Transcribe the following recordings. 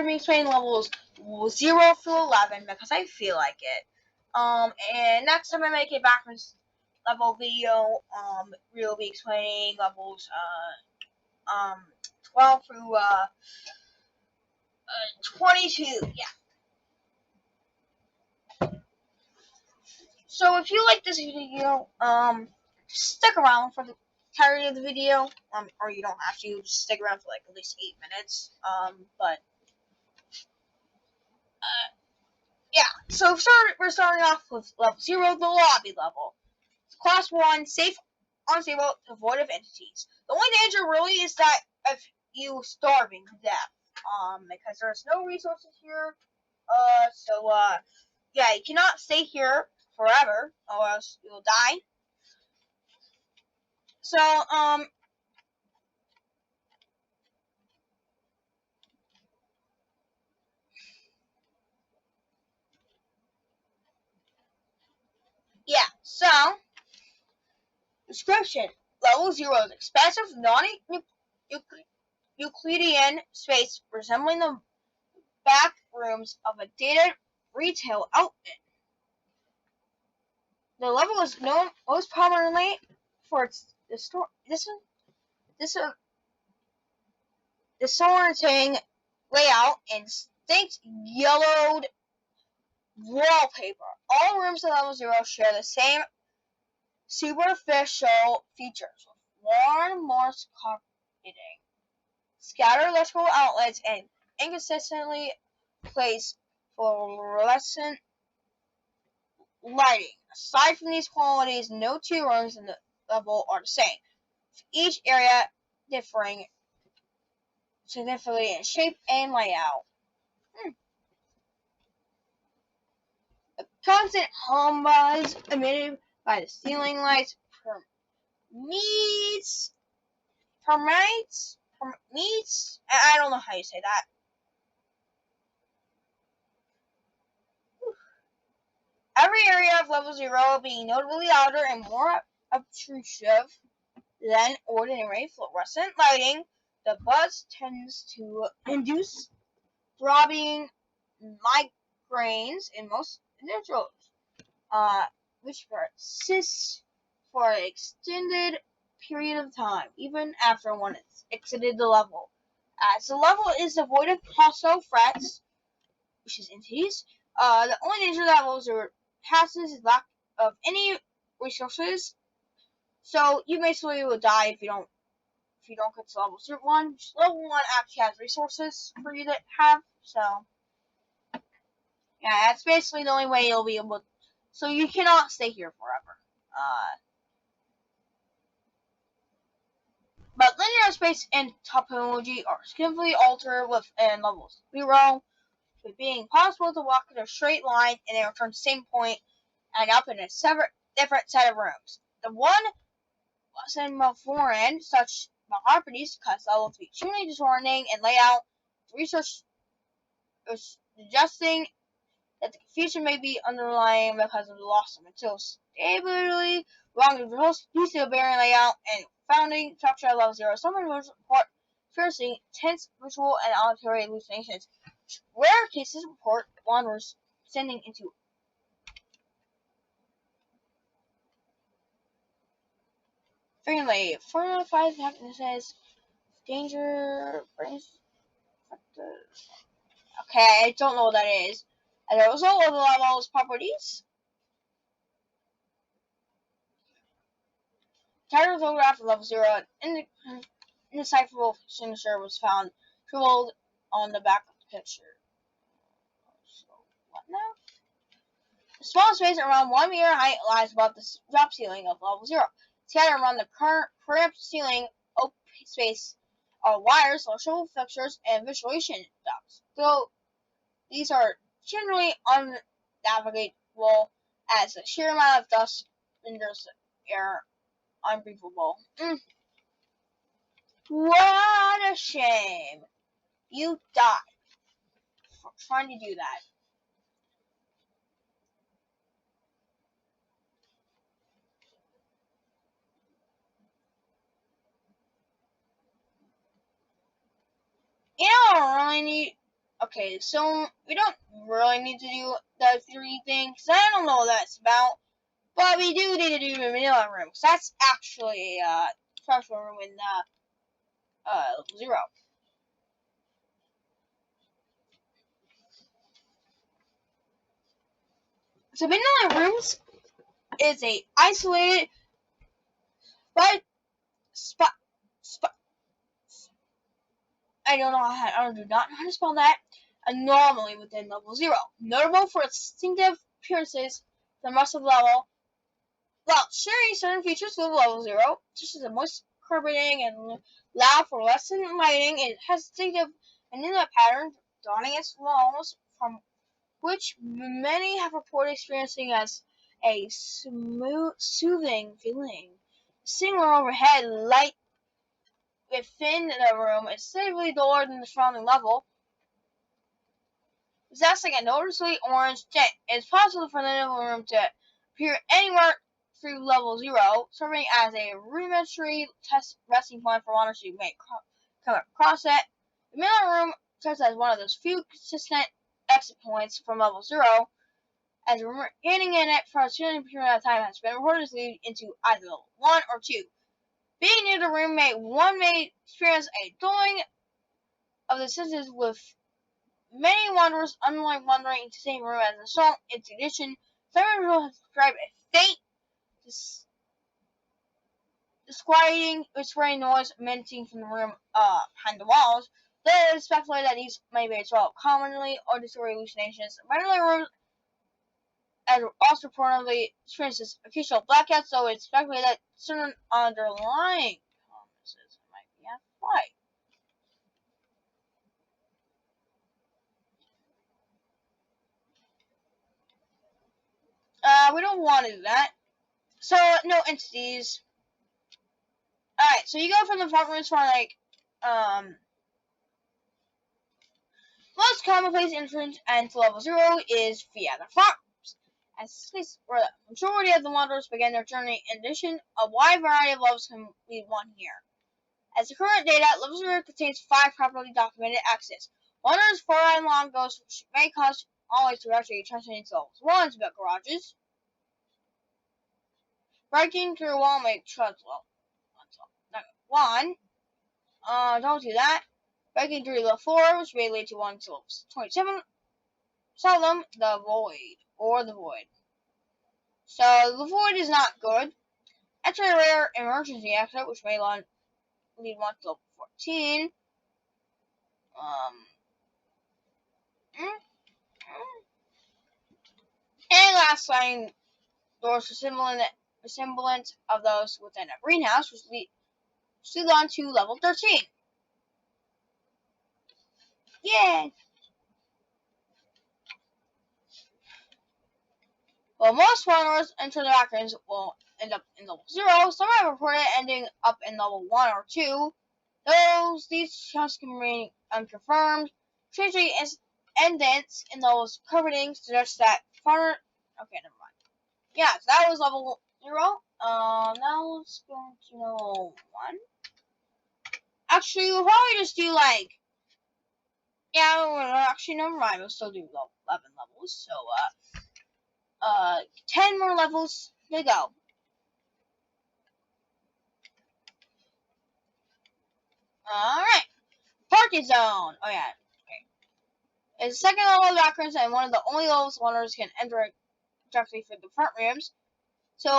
going to be explaining levels 0 through 11 because I feel like it. And next time I make a Backrooms level video, we'll be explaining levels 12 through 22. Yeah. So if you like this video, stick around for the entirety of the video. Or you don't have to, just stick around for like at least 8 minutes. Yeah. So we're starting off with level 0, the lobby level. Class 1, safe, unstable, devoid of entities. The only danger really is that if you starving to death. Because there's no resources here. Yeah, you cannot stay here forever, or else you'll die. So, yeah, so, description. Level 0 is expansive, non-Euclidean space resembling the back rooms of a dated retail outlet. The level is known most prominently for its disorienting layout and distinct yellowed wallpaper. All rooms in level 0 share the same superficial features, with worn Morse carpeting, scattered electrical outlets, and inconsistently placed fluorescent lighting. Aside from these qualities, no two rooms in the level are the same, with each area differing significantly in shape and layout. A constant hum buzz emitted by the ceiling lights permeates. I don't know how you say that. Every area of level 0 being notably louder and more obtrusive than ordinary fluorescent lighting, the buzz tends to induce throbbing migraines in most individuals, which persists for an extended period of time, even after one has exited the level. As the level is devoid of hostile threats, which is entities, the only danger that level 0 passes is lack of any resources. So you basically will die if you don't get to level 1. Level 1 actually has resources for you to have, so yeah, that's basically the only way you'll be able to, so you cannot stay here forever. But linear space and topology are significantly altered within levels 0, with being possible to walk in a straight line and then return to the same point and up in a different set of rooms. The one semaphore such properties cause level to be extremely disorienting and layout. Research is suggesting that the confusion may be underlying because of the loss of material stability, along with the bearing layout and founding structure at level 0. Some individuals report experiencing intense visual and auditory hallucinations. Rare cases report wanderers descending into frequently 4 out of 5 happinesses, danger, brings okay, I don't know what that is. As a result of the level's properties, entire photograph of level 0, an indecipherable signature was found scribbled on the back of the picture. So, what now? The small space around 1 meter height lies above the drop ceiling of level 0. Scattered around the cramped ceiling open space are wires, electrical fixtures, and visualization ducts. Though these are generally unnavigatable, as the sheer amount of dust renders the air unbreathable. What a shame! You died for trying to do that. You don't really need Okay, so we don't really need to do the 3 thing, because I don't know what that's about. But we do need to do the vanilla room, because that's actually a special room in level 0. So vanilla rooms is a isolated but spot. I don't know I do not know how to spell that. Anomaly within level 0, notable for its distinctive appearances. The rest of the level, while sharing certain features with level 0, such as the moist carpeting and loud fluorescent lighting, it has distinctive vanilla patterns dotting its walls, from which many have reported experiencing as a smooth, soothing feeling. Single overhead light within the room is slightly duller than the surrounding level, possessing a noticeably orange tint. It is possible for the living room to appear anywhere through level 0, serving as a rudimentary test resting point for runners who may come across it. The middle room serves as one of those few consistent exit points from level 0, as remaining in it for a certain period of time has been reported to lead into either level 1 or 2. Being near the room, one may experience a dulling of the senses, with many wanderers unlike wandering into the same room as an assault. In addition, some individuals have described a faint, disquieting, whispering noise emanating from the room behind the walls. There is speculated that these may be as well commonly auditory hallucinations. Many rooms and also reportedly experiences occasional blackouts, so it's speculated that certain underlying illnesses might be at play. We don't want to do that. So, no entities. Alright, so you go from the front rooms for like, most commonplace entrance into level 0 is via the front rooms, as this place where the majority of the wanderers begin their journey. In addition, a wide variety of levels can lead one here. As the current data, level 0 contains 5 properly documented exits. Wanderers far and long goes, which may cause always to actually transition into levels 1's built garages. Breaking through a wall may trust one. Don't do that. Breaking through the floor, which may lead to 1 to 27. Seldom the void or the void. So the void is not good. Enter a rare emergency exit, which may lead 1 to level 14. And last sliding doors resemblance of those within a greenhouse, which lead on to level 13. Yay! While most wanderers enter the Backrooms will end up in level 0, some have reported ending up in level 1 or 2. These accounts can remain unconfirmed. Strangely, indents in those carpeting suggest that far. Okay, never mind. Yeah, so that was level 0. Now let's go to level 1. Actually, we'll probably just do like. Yeah, actually, never mind. We'll still do 11 levels. So, 10 more levels to go. Alright. Party Zone. Oh, yeah. Okay. It's the second level of Backrooms and one of the only levels wanderers can enter directly for the front rooms. So,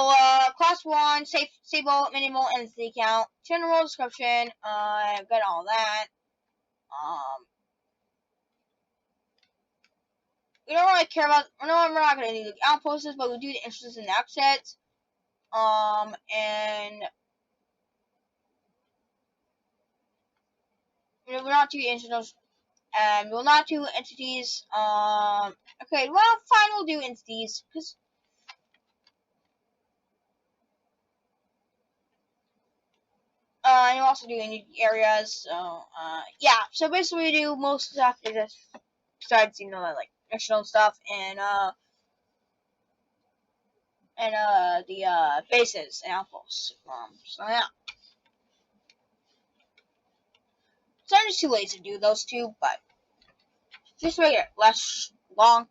class 1, stable, minimal, entity count, general description, I've got all that. We don't really care about, we're not going to do the outposts, but we do the entrances and exits. And we're not doing entities, and we'll not do entities, okay, well, fine, we'll do entities, because, and we'll also do areas, so, yeah, so basically we do most stuff, besides, like, national stuff, and, the, bases and outposts, so, yeah. So I'm just too lazy to do those two, but just make it less long.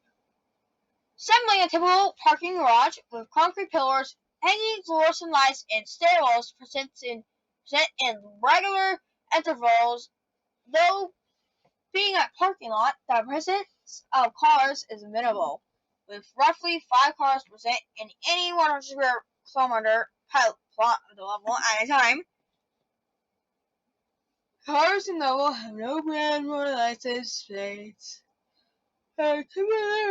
Assembling a typical parking garage with concrete pillars, hanging fluorescent lights, and stairwells present in regular intervals. Though being a parking lot, the presence of cars is minimal, with roughly 5 cars present in any 100 square kilometer plot of the level at a time. Cars in the level have no brand or license plates. Typically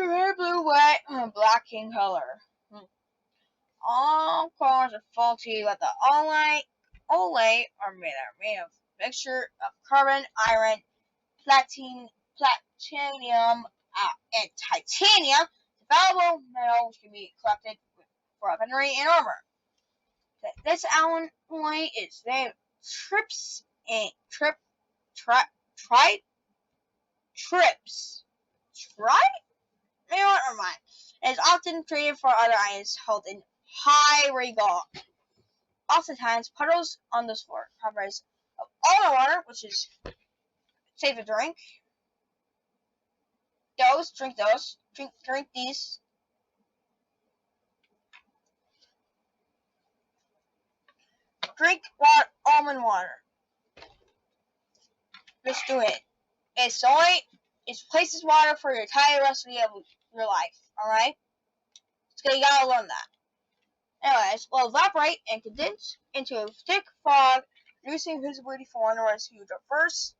red, blue, white, and black in color. All cars are faulty, but the Olay are made of a mixture of carbon, iron, platinum, and titanium. The valuable metals can be collected for weaponry and armor. This alloy is named trips and trips. Never mind. It is often traded for other items held in high regard. Oftentimes, puddles on the floor comprise of all the water, which is safe to drink. Drink these. Drink almond water. Just do it. It places water for your entire rest of your life. Alright? So you gotta learn that. Anyways, will evaporate and condense into a thick fog, reducing visibility for wanderers who traverse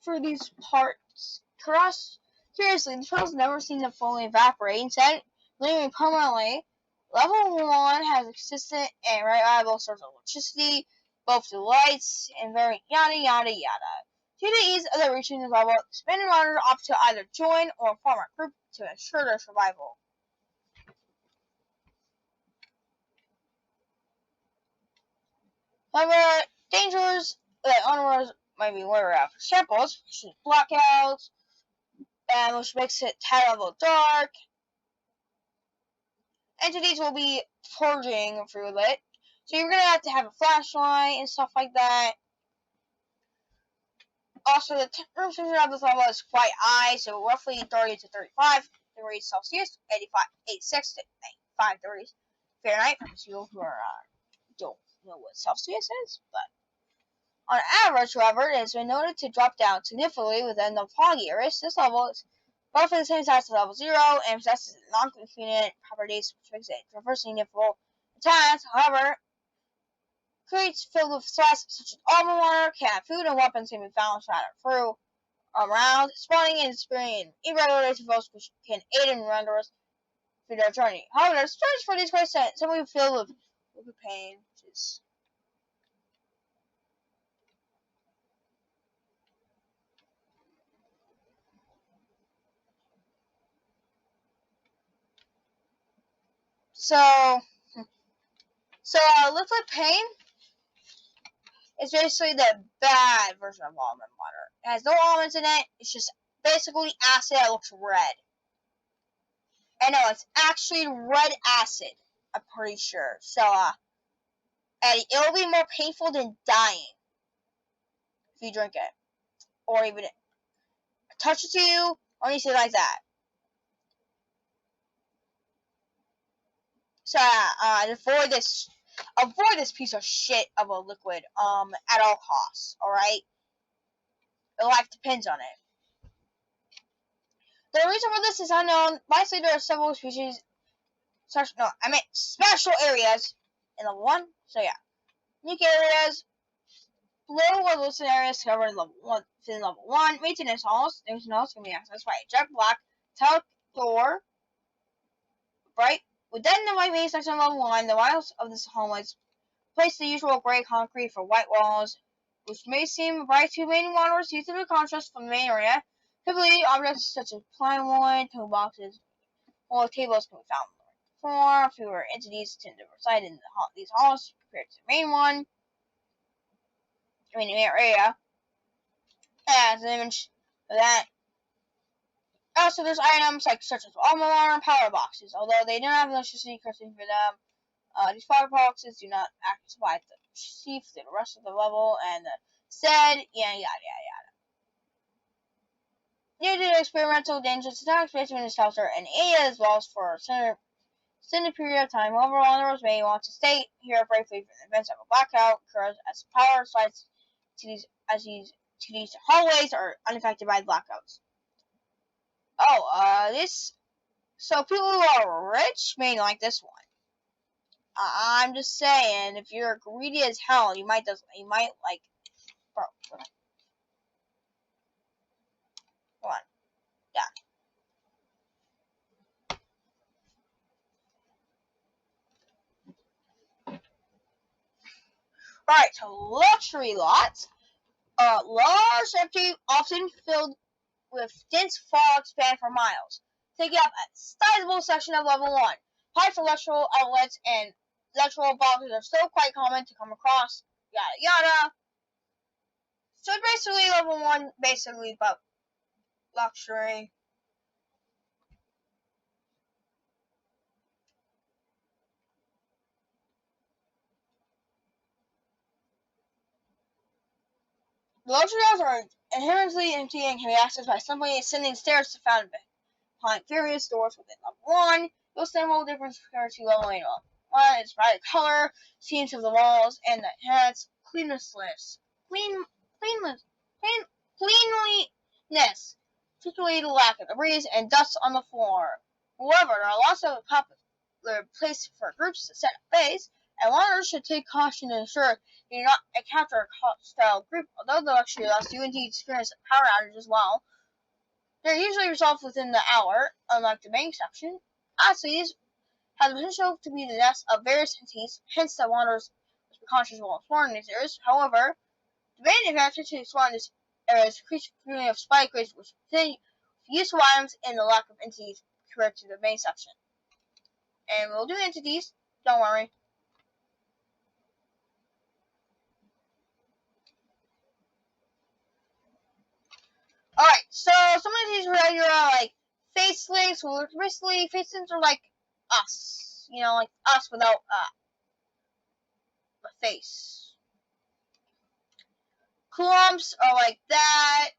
through these parts. Curiously, the tunnels never seem to fully evaporate, instead, leaving permanently. Level 1 has a consistent and reliable source of electricity, both the lights and very yada yada yada. Due to the ease of the reaching this level, expanded runners opt to either join or form a group to ensure their survival. However, dangers that onrunners might be wary of. For examples, such as blackouts, and which makes it high level dark. Entities will be forging through it, so you're gonna have to have a flashlight and stuff like that. Also, the temperature of this level is quite high, so roughly 30 to 35 degrees Celsius, 86 to 85 degrees Fahrenheit. For people who don't know what Celsius is, but on average, however, it has been noted to drop down significantly within the foggy areas. This level is roughly the same size as level 0 and possesses non-convenient properties, which makes it traversing difficult at times. However, crates filled with stress, such as almond water, canned food, and weapons can be found scattered through around, spawning and experiencing irregular intervals which can aid in wanderers through their journey. However, the storage for these crates are simply filled with pain, which is liquid pain is basically the bad version of almond water. It has no almonds in it. It's just basically acid that looks red. And no, it's actually red acid. I'm pretty sure. So, and it'll be more painful than dying if you drink it, or even touch it to you, or anything like that. So, avoid this piece of shit of a liquid, at all costs. All right, your life depends on it. The reason for this is unknown. Likely there are several species. Special areas in level 1. So yeah, unique areas. Low or loosen areas covered in level 1. Maintenance halls. Maintenance halls can be accessed by a jet black tile door. Right within the white main section of level 1, the walls of this hall is place the usual gray concrete for white walls, which may seem bright to many wanderers due to the contrast from the main area. Typically, objects such as plywood, toolboxes, or tables can be found on the floor. Fewer entities tend to reside in these halls compared to the main one. Main area. As an image of that. Also, there's items such as almond water and power boxes. Although they don't have electricity coursing for them, these power boxes do not act as supply the electricity for the rest of the level, and yada yada yada. Due to experimental dangerous attacks based on shelter and aid as well as for extended period of time, however, wanderers may want to stay here briefly for the events of a blackout occurs as power slides to these hallways are unaffected by blackouts. So people who are rich may like this one. I'm just saying, if you're greedy as hell, you might like. Bro, come on, yeah. All right, so luxury lots. Large, empty, often filled with dense fog span for miles, taking up a sizable section of level 1. Pipes, electrical outlets, and electrical boxes are still quite common to come across. Yada yada. So basically level 1, basically, but luxury. The luxury levels are inherently empty and can be accessed by simply ascending stairs to found behind various doors within level 1. You'll stand a little difference compared to level 8. One is by the color, seams of the walls, and the head's cleanliness. Cleanliness. Cleanliness. Particularly the lack of debris and dust on the floor. However, there are lots of popular places for groups to set up base, and wanderers should take caution to ensure you do not encounter a hostile group. Although the luxury lots do indeed experience a power outage as well, they're usually resolved within the hour, unlike the main section. Honestly, these have the potential to be the nest of various entities, hence the wanderers must be cautious while exploring these areas. However, the main advantage to exploring this area is increased community of spike rates, which continue useful items and the lack of entities compared to the main section. And we'll do entities, don't worry. Alright, so some of these regular like face links, well, basically face links are like us. You know, like us without a face. Clumps are like that.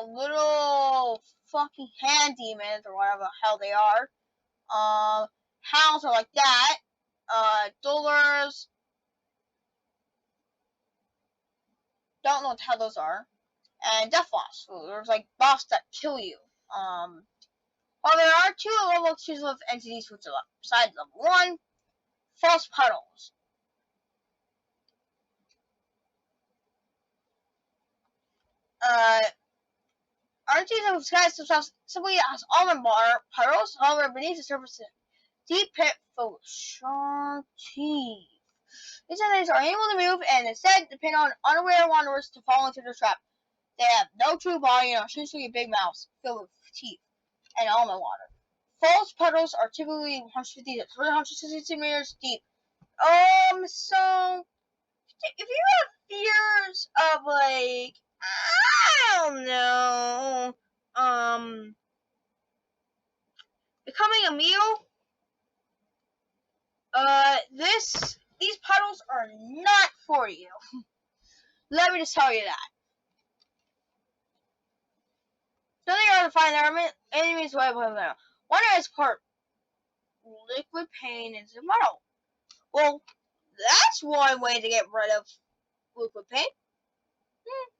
Little fucking hand demons or whatever the hell they are. Hounds are like that. Dullers. Don't know what the hell those are. And death boss. So there's like boss that kill you. Well, there are two level exclusive entities which are besides level 1. False puddles. Entities have disguised themselves simply as almond bar puddles. However, beneath the surface, deep pit full of sharp teeth. These entities are unable to move and instead depend on unaware wanderers to fall into their trap. They have no true body and are essentially big mouths filled with teeth and almond water. False puddles are typically 150 to 360 centimeters deep. So if you have fears of like, I don't know, becoming a meal, these puddles are not for you. Let me just tell you that. So they are to find their enemies way above them. One is part liquid pain into muddle. Well, that's one way to get rid of liquid pain.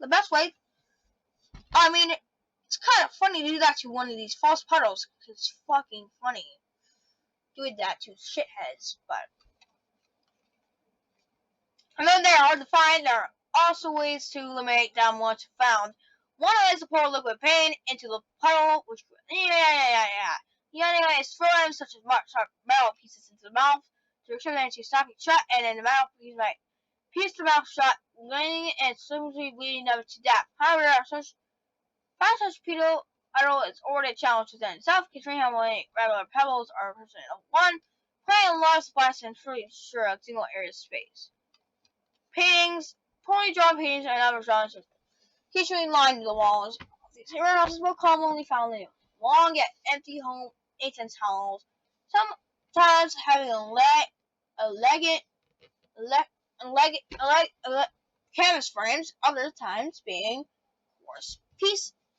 The best way. I mean, it's kind of funny to do that to one of these false puddles. Cause it's fucking funny doing that to shitheads. But I know they're hard to find. There are also ways to eliminate them once found. One is to pour liquid pain into the puddle, which the other way is throw them such as sharp metal pieces into the mouth to restrict them to stopping shut, and then the metal piece might pierce the mouth shut, landing and slowly bleeding them to death. However, such puddle is already a challenge within itself, considering how many regular pebbles are present in one, playing a lot of splash and truly ensure a single area space. Paintings, poorly drawn paintings, and other drawings usually lined the walls. These warehouses more commonly found in long yet empty home entrance halls, sometimes having canvas frames, other times being coarse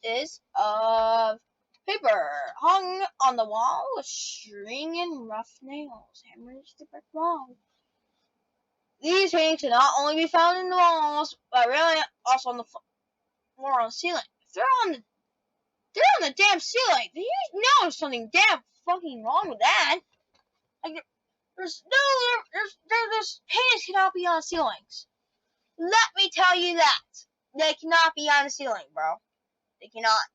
is of paper hung on the wall with string and rough nails hammered to the brick wall. These paintings can not only be found in the walls, but really also on the floor and the ceiling. If they're on the damn ceiling, then you know there's something damn fucking wrong with that. Like, there's paintings cannot be on ceilings. Let me tell you that. They cannot be on the ceiling, bro. They cannot.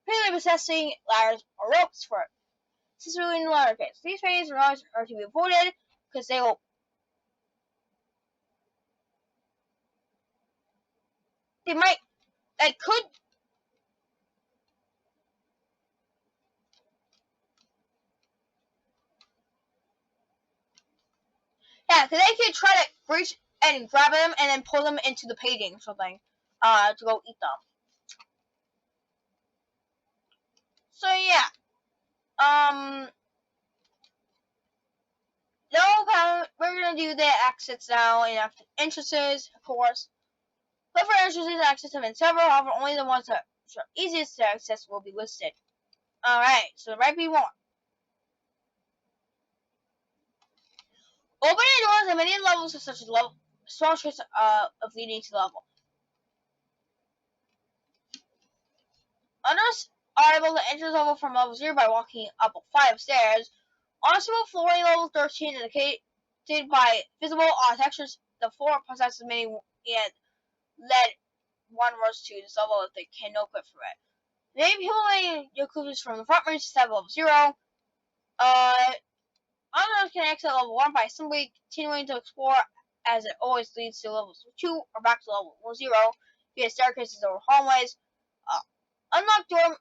Apparently possessing ladders or ropes for it. Specifically in the latter case. These paintings are to be avoided because they will. They might. They could. Yeah, because they could try to reach and grab them and then pull them into the painting or something. To go eat them. So yeah. No, we're gonna do the exits now and entrances, of course. But for entrances and exits have been several, however, only the ones that are easiest to access will be listed. Alright, so there might be more. Opening doors in many levels are such as small trace of leading to level. Others are able to enter the level from level 0 by walking up a flight of stairs. On a single flooring level 13 indicated by visible textures, the floor possesses many and led wanderers to this level if they can no quit from it. Many people may Yakuza's from the front range to level 0. Others can exit level 1 by simply continuing to explore as it always leads to level 2 or back to level 0 via staircases or hallways. Unlocked door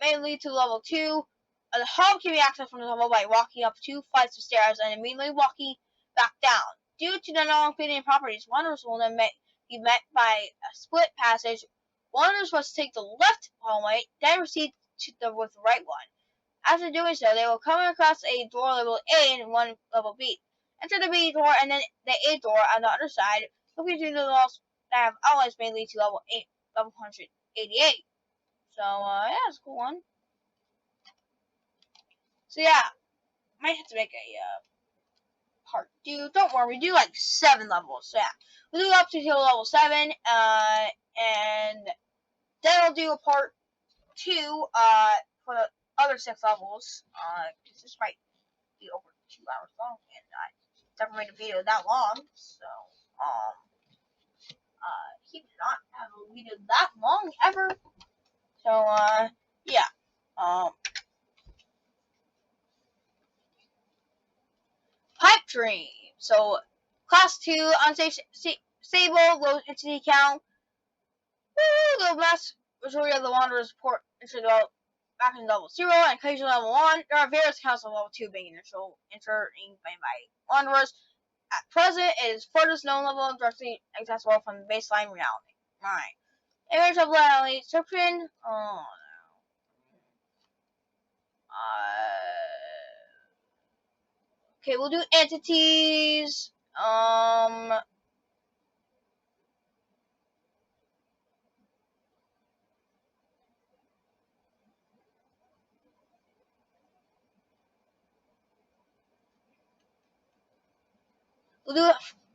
may lead to level 2. The hub can be accessed from the level by walking up 2 flights of stairs and immediately walking back down. Due to the non-fitting properties, wanderers will then be met by a split passage. Wanderers must take the left hallway, then proceed with the right one. After doing so, they will come across a door labeled A and one level B. Enter the B door and then the A door on the other side. Looking through the walls that have outlines may lead to level 188. So, yeah, it's a cool one. So, yeah, might have to make a part 2. Don't worry, we do like 7 levels. So, yeah, we'll do up to level 7, and then I'll do a part 2 for the other 6 levels, because this might be over 2 hours long, and I never made a video that long, so, he did not have a video that long ever. So, yeah, pipe dream. So, class 2, stable, low entity count. Woo, the vast majority of the wanderers report into back in level 0 and occasionally level 1. There are various accounts of level 2 being initial entering by wanderers. At present, it is furthest known level directly accessible from the baseline reality. Alright. Image of reality description. Okay, we'll do entities.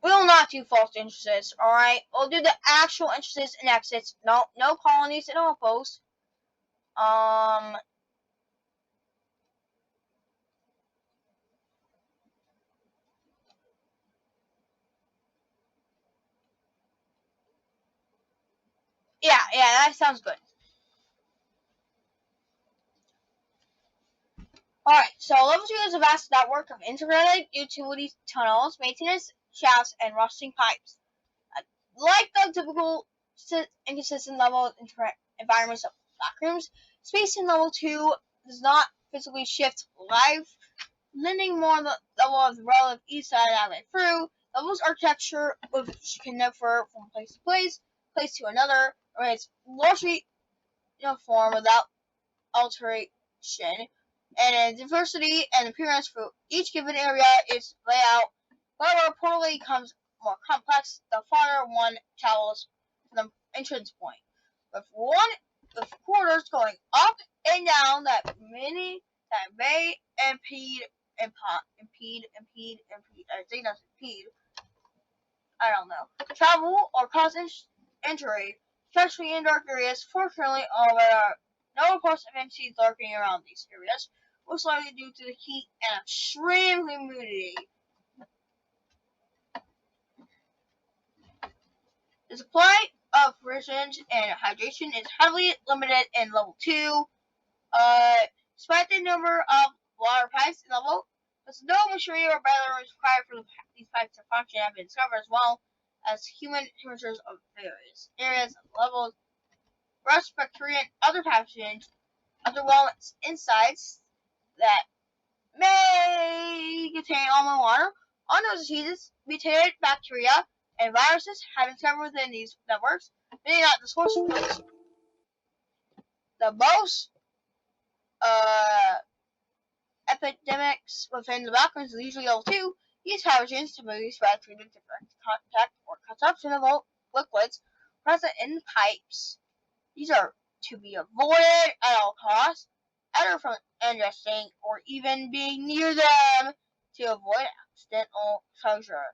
We'll not do false entrances, alright? We'll do the actual entrances and exits. No colonies and outposts. Yeah, that sounds good. Alright, so level 2 is a vast network of integrated utility tunnels, maintenance shafts, and rusting pipes. Like the typical inconsistent level environments of Backrooms, space in level 2 does not physically shift live, lending more the level of the relative east side outlet through. Levels architecture, which can differ from place to another, remains largely uniform without alteration, and in diversity and appearance for each given area, its layout. However, portally becomes more complex the farther one travels from the entrance point. With one with corridors going up and down that may impede. I think that's impede. I don't know. Travel or cause injury, especially in dark areas. Fortunately, there are no reports of entities lurking around these areas, most likely due to the heat and extreme humidity. The supply of provisions and hydration is heavily limited in level 2. Despite the number of water pipes in level, there's no machinery or batteries required for these pipes to function have been discovered, as well as human temperatures of various areas and levels, rust, bacteria, and other pathogens, other wellness insides that may contain almond water. Unknown diseases, mutated bacteria, and viruses have been discovered within these networks, many not disclosed. The most epidemics within the Backrooms is usually level 2. These pathogens typically spread through the direct contact or consumption of liquids present in pipes. These are to be avoided at all costs, either from ingesting or even being near them to avoid accidental exposure.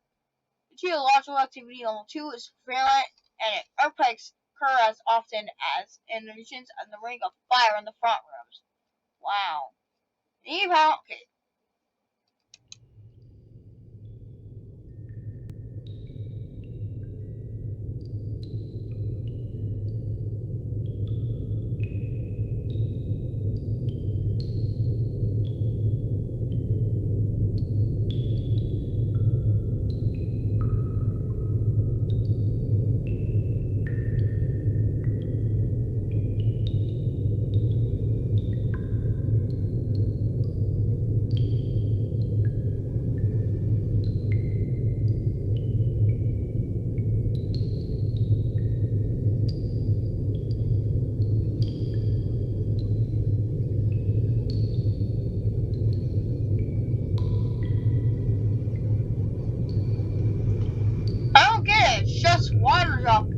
The geological activity in level 2 is prevalent, and earthquakes occur as often as in the regions of the ring of fire in the front rooms. Wow. Okay. I don't get it. It's just water droplets.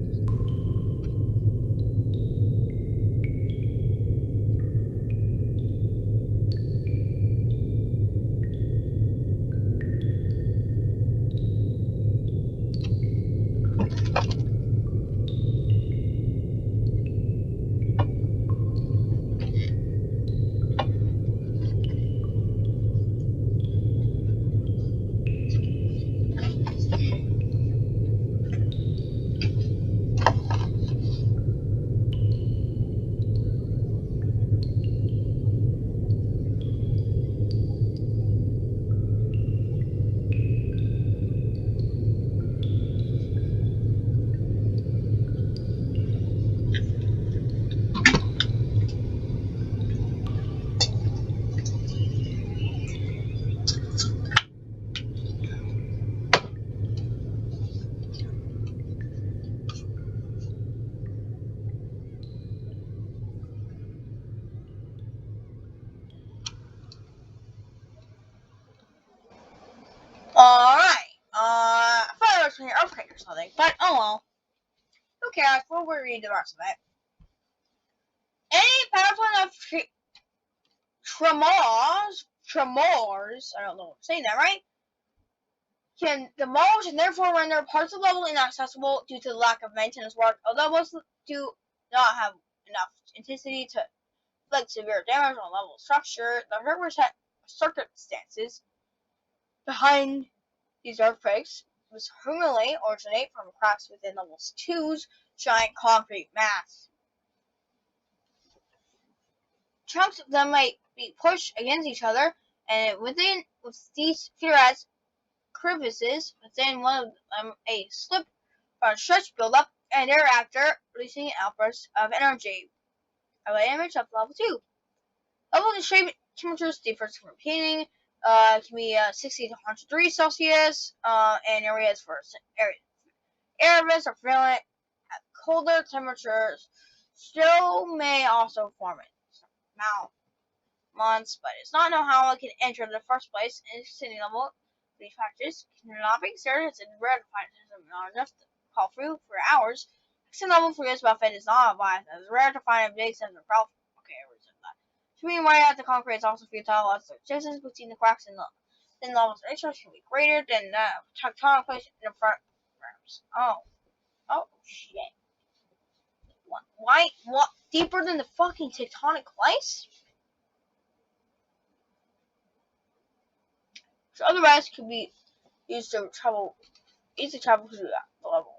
Alright. I thought it was an earthquake or something, but oh well. Who cares? We'll read the rest of it. Any pattern of tremors, I don't know if I'm saying that right, can demolish and therefore render parts of the level inaccessible due to the lack of maintenance work. Although most do not have enough intensity to inflict severe damage on level structure, the circumstances behind these earthquakes most commonly originate from cracks within level 2's giant concrete mass. Chunks of them might be pushed against each other, and with these theorized crevices within one of them, a slip or stretch build up, and thereafter releasing an outburst of energy. A image of level 2. Level and shape temperatures differ from repeating. Can be 60 to 100 degrees Celsius, and areas are prevalent at colder temperatures. Still may also form in months, but it's not known how it can enter in the first place. In city level, these patches cannot be considered as a rare defiance not enough to call through for hours. Fixing level 3's buffet is not advised, as it's rare to find a big sense of health. Okay, I reset that. Swimming right at the concrete is also futile, as the distance between the cracks in the thin levels of research can be greater than the tectonic plate in the front rooms. Oh shit. What? Why? What? Deeper than the fucking tectonic plates? So otherwise could be used to travel, easily travel through the level.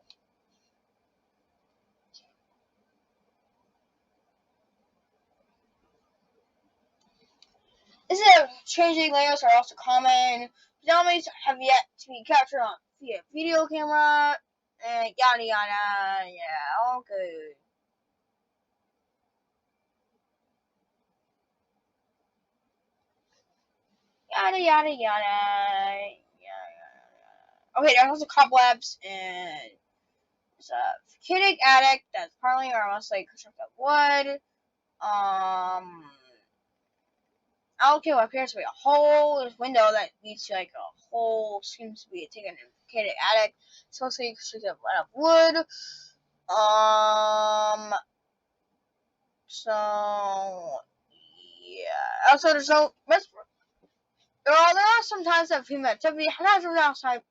Instead of changing layers are also common. Anomalies have yet to be captured on via video camera, and yada yada. Yeah, okay. Yada yada yada. Yeah. Okay, there's also cobwebs and there's a volcanic attic that's partly or mostly constructed of wood. Allocate what appears to be a hole window that leads to like a hole, seems to be taken in a volcanic attic. It's mostly constructed of wood. So yeah. Also, there are sometimes that human activity has from outside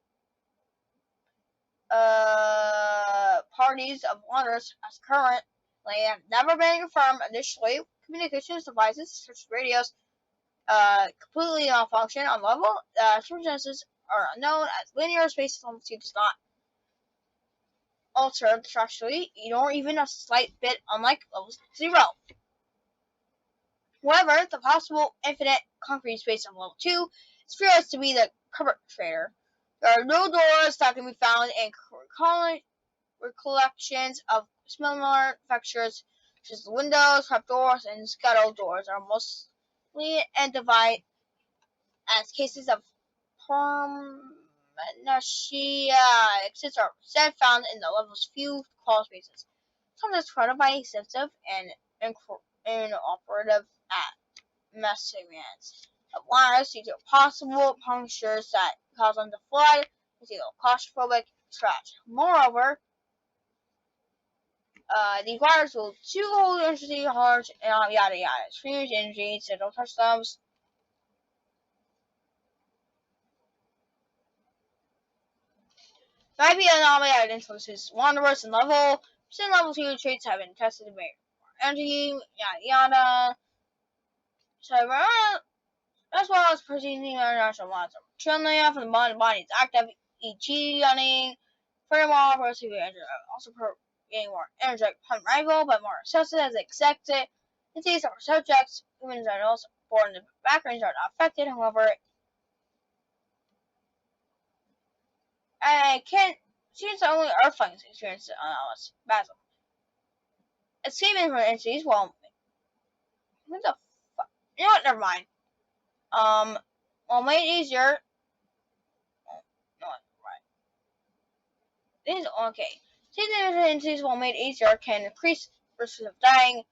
parties of waters as currently have never been confirmed. Additionally, communications devices such as radios completely malfunction on level. Circumstances are unknown as linear space velocity does not alter structurally, nor even a slight bit, unlike level 0. However, the possible infinite concrete space on level 2 is feared to be the perpetrator. There are no doors that can be found in recollections of similar fixtures, such as windows, trapdoors, and scuttle doors are mostly identified as cases of permanentia. Exits are instead found in the level's few crawl spaces, sometimes surrounded by extensive and inoperative measurements of wires due to possible punctures that cause them to flood into a claustrophobic scratch. Moreover, these wires will too hold electricity hard and yada yada. Strange energy, so don't touch them. Might be an anomaly that influences wanderers in level. Some level 2 traits have been tested to make more energy, yada yada. So, as well as perceiving international monster. Chilling for the body is active, e.g. yawning. Furthermore, perceiving energy also getting more energetic upon arrival, but more excessive as expected. In these are subjects, humans are also born in the backgrounds are not affected, however, I can't. She's the only Earthlings experience spasm. Escaping from entities, well, what the fuck? You know what? Never mind. Well, made it easier. Oh, no, right. This is okay. Taking from entities, while made easier, can increase risks of dying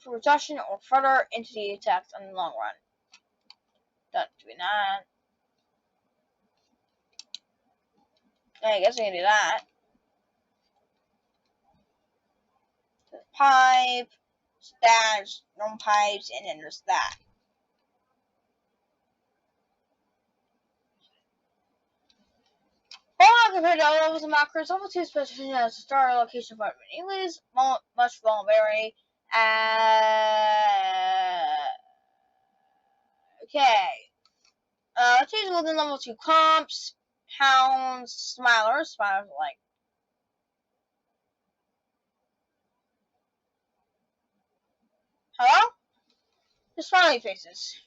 through reduction or further entity attacks in the long run. Not doing that. I guess we can do that. Pipe, stash, normal pipes, and then there's that. While compared to other levels of macros, level 2 specification has a star location for English, much vulnerability. Okay. Choose within level 2 comps, hounds, smilers. Smilers are like. Hello? The smiley faces.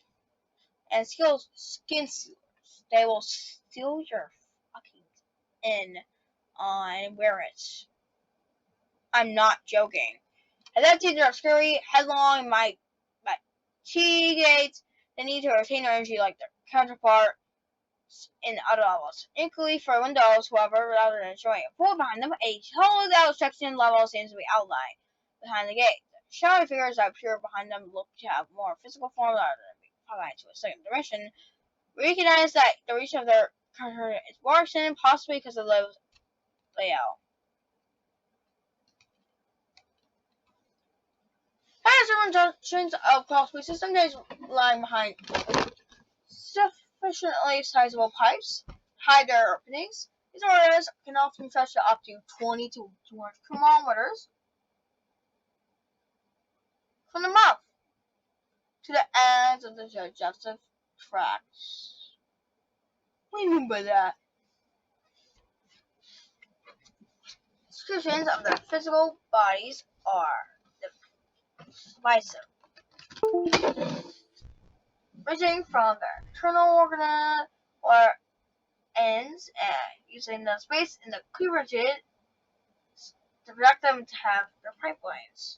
And skin stealers. They will steal your fucking in and wear it. I'm not joking. Adapted are scary, headlong, my gates. They need to retain their energy like their counterparts in other levels. Equally for windows, however, rather than showing a pool behind them, a hollowed out section level seems to be outlined behind the gate. The shadowy figures that appear behind them look to have more physical form rather than being confined to a second dimension. We recognize that the reach of their counter is more extended, possibly because of the layout. Sections of crawl spaces sometimes lie behind sufficiently sizable pipes, hide their openings. These areas can often stretch to up to 20 to 200 kilometers from the mouth to the ends of the digestive tract. What do you mean by that? Descriptions of their physical bodies are divisive, ranging from their internal organs or ends and using the space in the cleavages to project them to have their pipelines.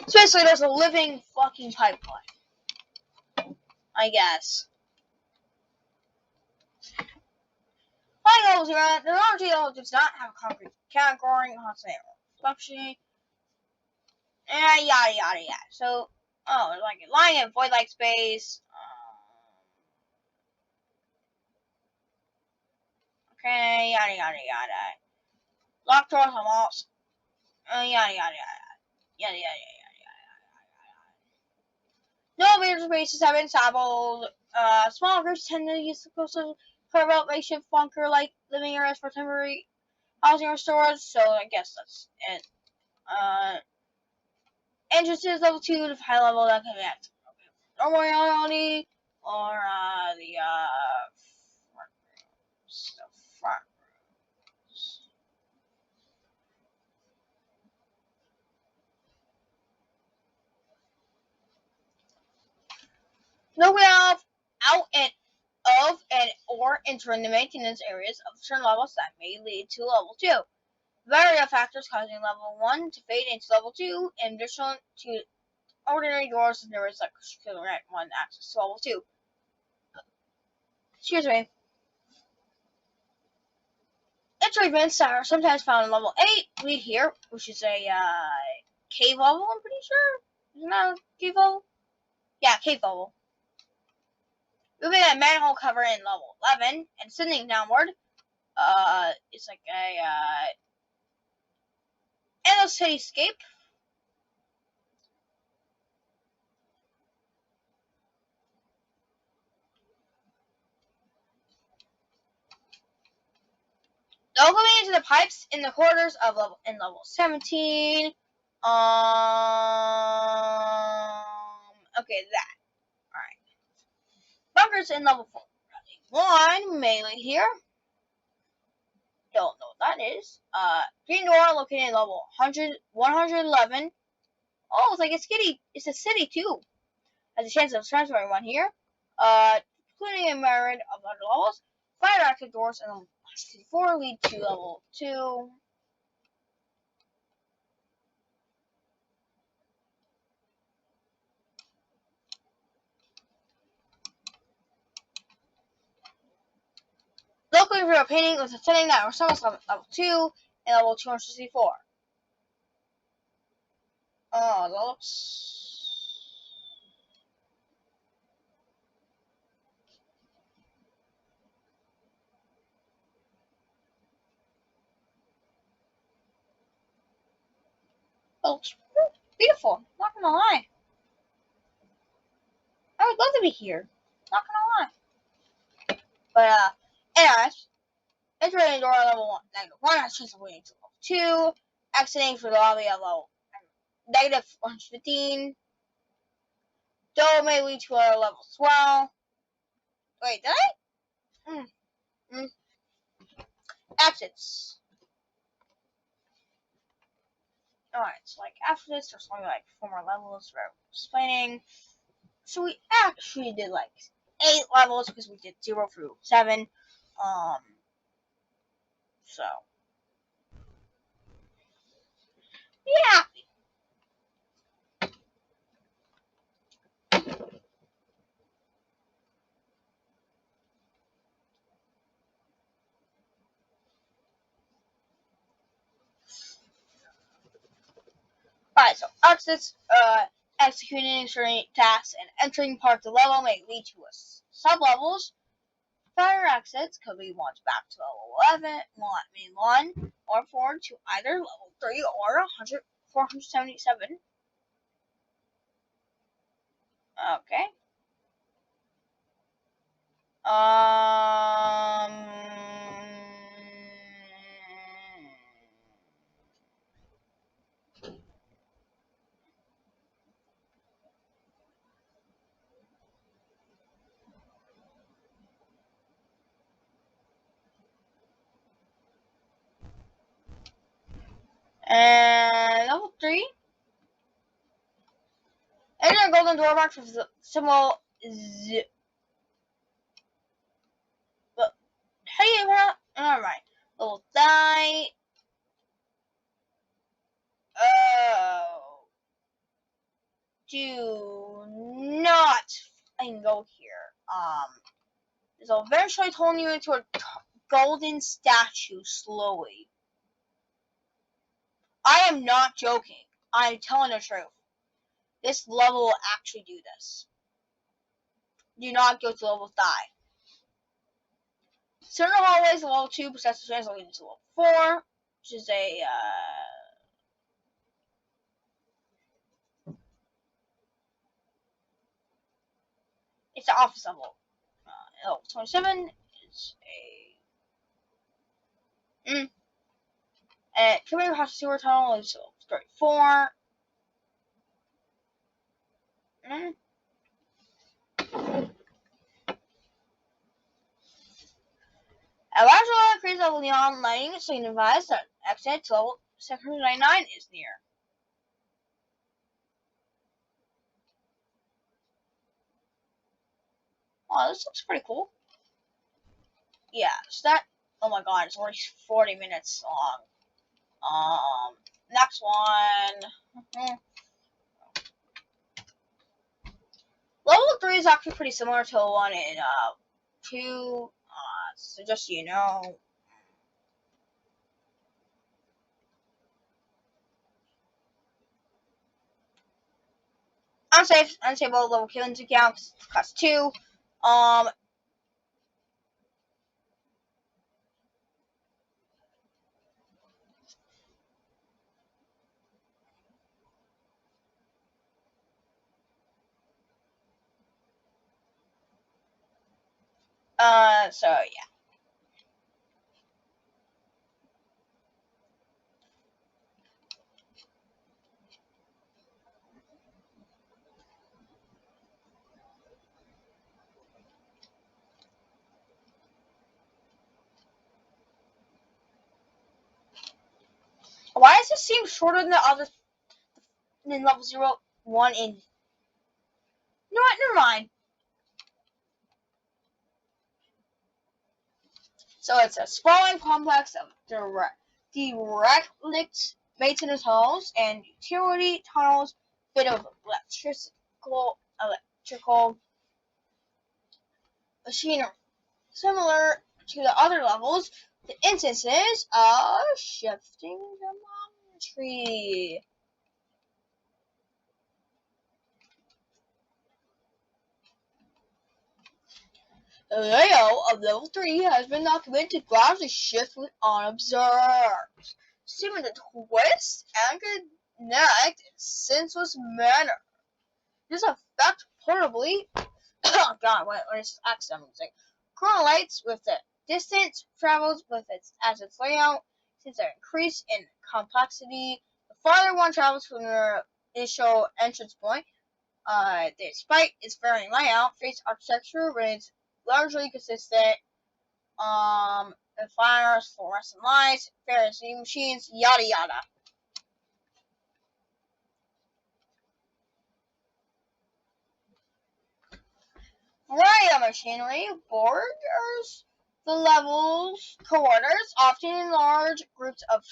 So basically, there's a living fucking pipeline, I guess. Flying levels here, the large level does not have a concrete category, constant reflection, and yada yada yada. So, like lying in void-like space. Okay, yada yada yada. Locked doors on walls. Yada yada yada. Yada yada yada. No major spaces have been sampled. Small groups tend to use the coastal carve out makeshift bunker like living areas for temporary housing or storage, so I guess that's it. Entrances level 2 to high level that connect. Normal reality or the front rooms. The front rooms. No way out and of and or entering the maintenance areas of certain levels that may lead to level 2. Various factors causing level 1 to fade into level 2, in addition to ordinary doors and doors that could grant 1 access to level 2. Excuse me. Entry vents that are sometimes found in level 8 lead here, which is a cave level, I'm pretty sure. Isn't that a cave level? Yeah, cave level. Moving a manhole cover in level 11 and sending downward, it's like a endless cityscape. Opening into the pipes in the corridors of level 17. Okay, that. Alright. Bunkers in level 4. One mainly here. Don't know what that is. Green door located in level 111. Oh, it's like a city. It's a city too. Has a chance of transferring one here. Including a myriad of other levels. Fire active doors in level 64 lead to level 2. Locally for a painting with a setting that resembles level 2 and level 264. Oh, that looks beautiful. Not gonna lie. I would love to be here. Not gonna lie. But, anyways, entering door level 1, -1 has chance of waiting to level 2, exiting for the lobby at level -115. Door may lead to other levels as well. Wait, did I? Exits. Alright, so like after this, there's only like 4 more levels for explaining. So we actually did like 8 levels because we did 0 through 7. So yeah. Alright, so exits, executing certain tasks and entering parts of the level may lead to sub-levels. Fire exits could be launched back to level 11, main 1, or forward to either level 3 or 477. Okay. And level 3. Enter a golden door box with the symbol Z. But how do you never mind. Level 9. Oh. Do not go here. This will eventually turn you into a golden statue slowly. I am not joking. I'm telling the truth. This level will actually do this. Do not go to level 5. Certain hallways, level 2, possess the chance of leading to level 4, which is a, it's the office level. Level 27 is a, and coming across the sewer tunnel is level 34. A large increase of neon lighting signifies that exit to level 699 is near. Oh, this looks pretty cool. Yeah, so that, oh my god, it's already 40 minutes long. Next one. Level 3 is actually pretty similar to the one in, 2, so just so you know. Unstable level killing count, cost 2. So yeah. Why does this seem shorter than the other, than level 0, 1 in? You know what? Never mind. So it's a sprawling complex of direct maintenance halls and utility tunnels fitted with electrical machinery. Similar to the other levels, the instances of shifting geometry. The layout of level 3 has been documented to gradually shift with unobserved, seeming to twist and connect in senseless manner. This effect portably oh god, what is accent music? Correlates with the distance traveled with its as its layout, since an increase in complexity, the farther one travels from the initial entrance point. Despite its varying layout, face architecture remains largely consistent. The fires, fluorescent lights, various machines, yada yada. Variety of machinery borders the level's corridors, often in large groups of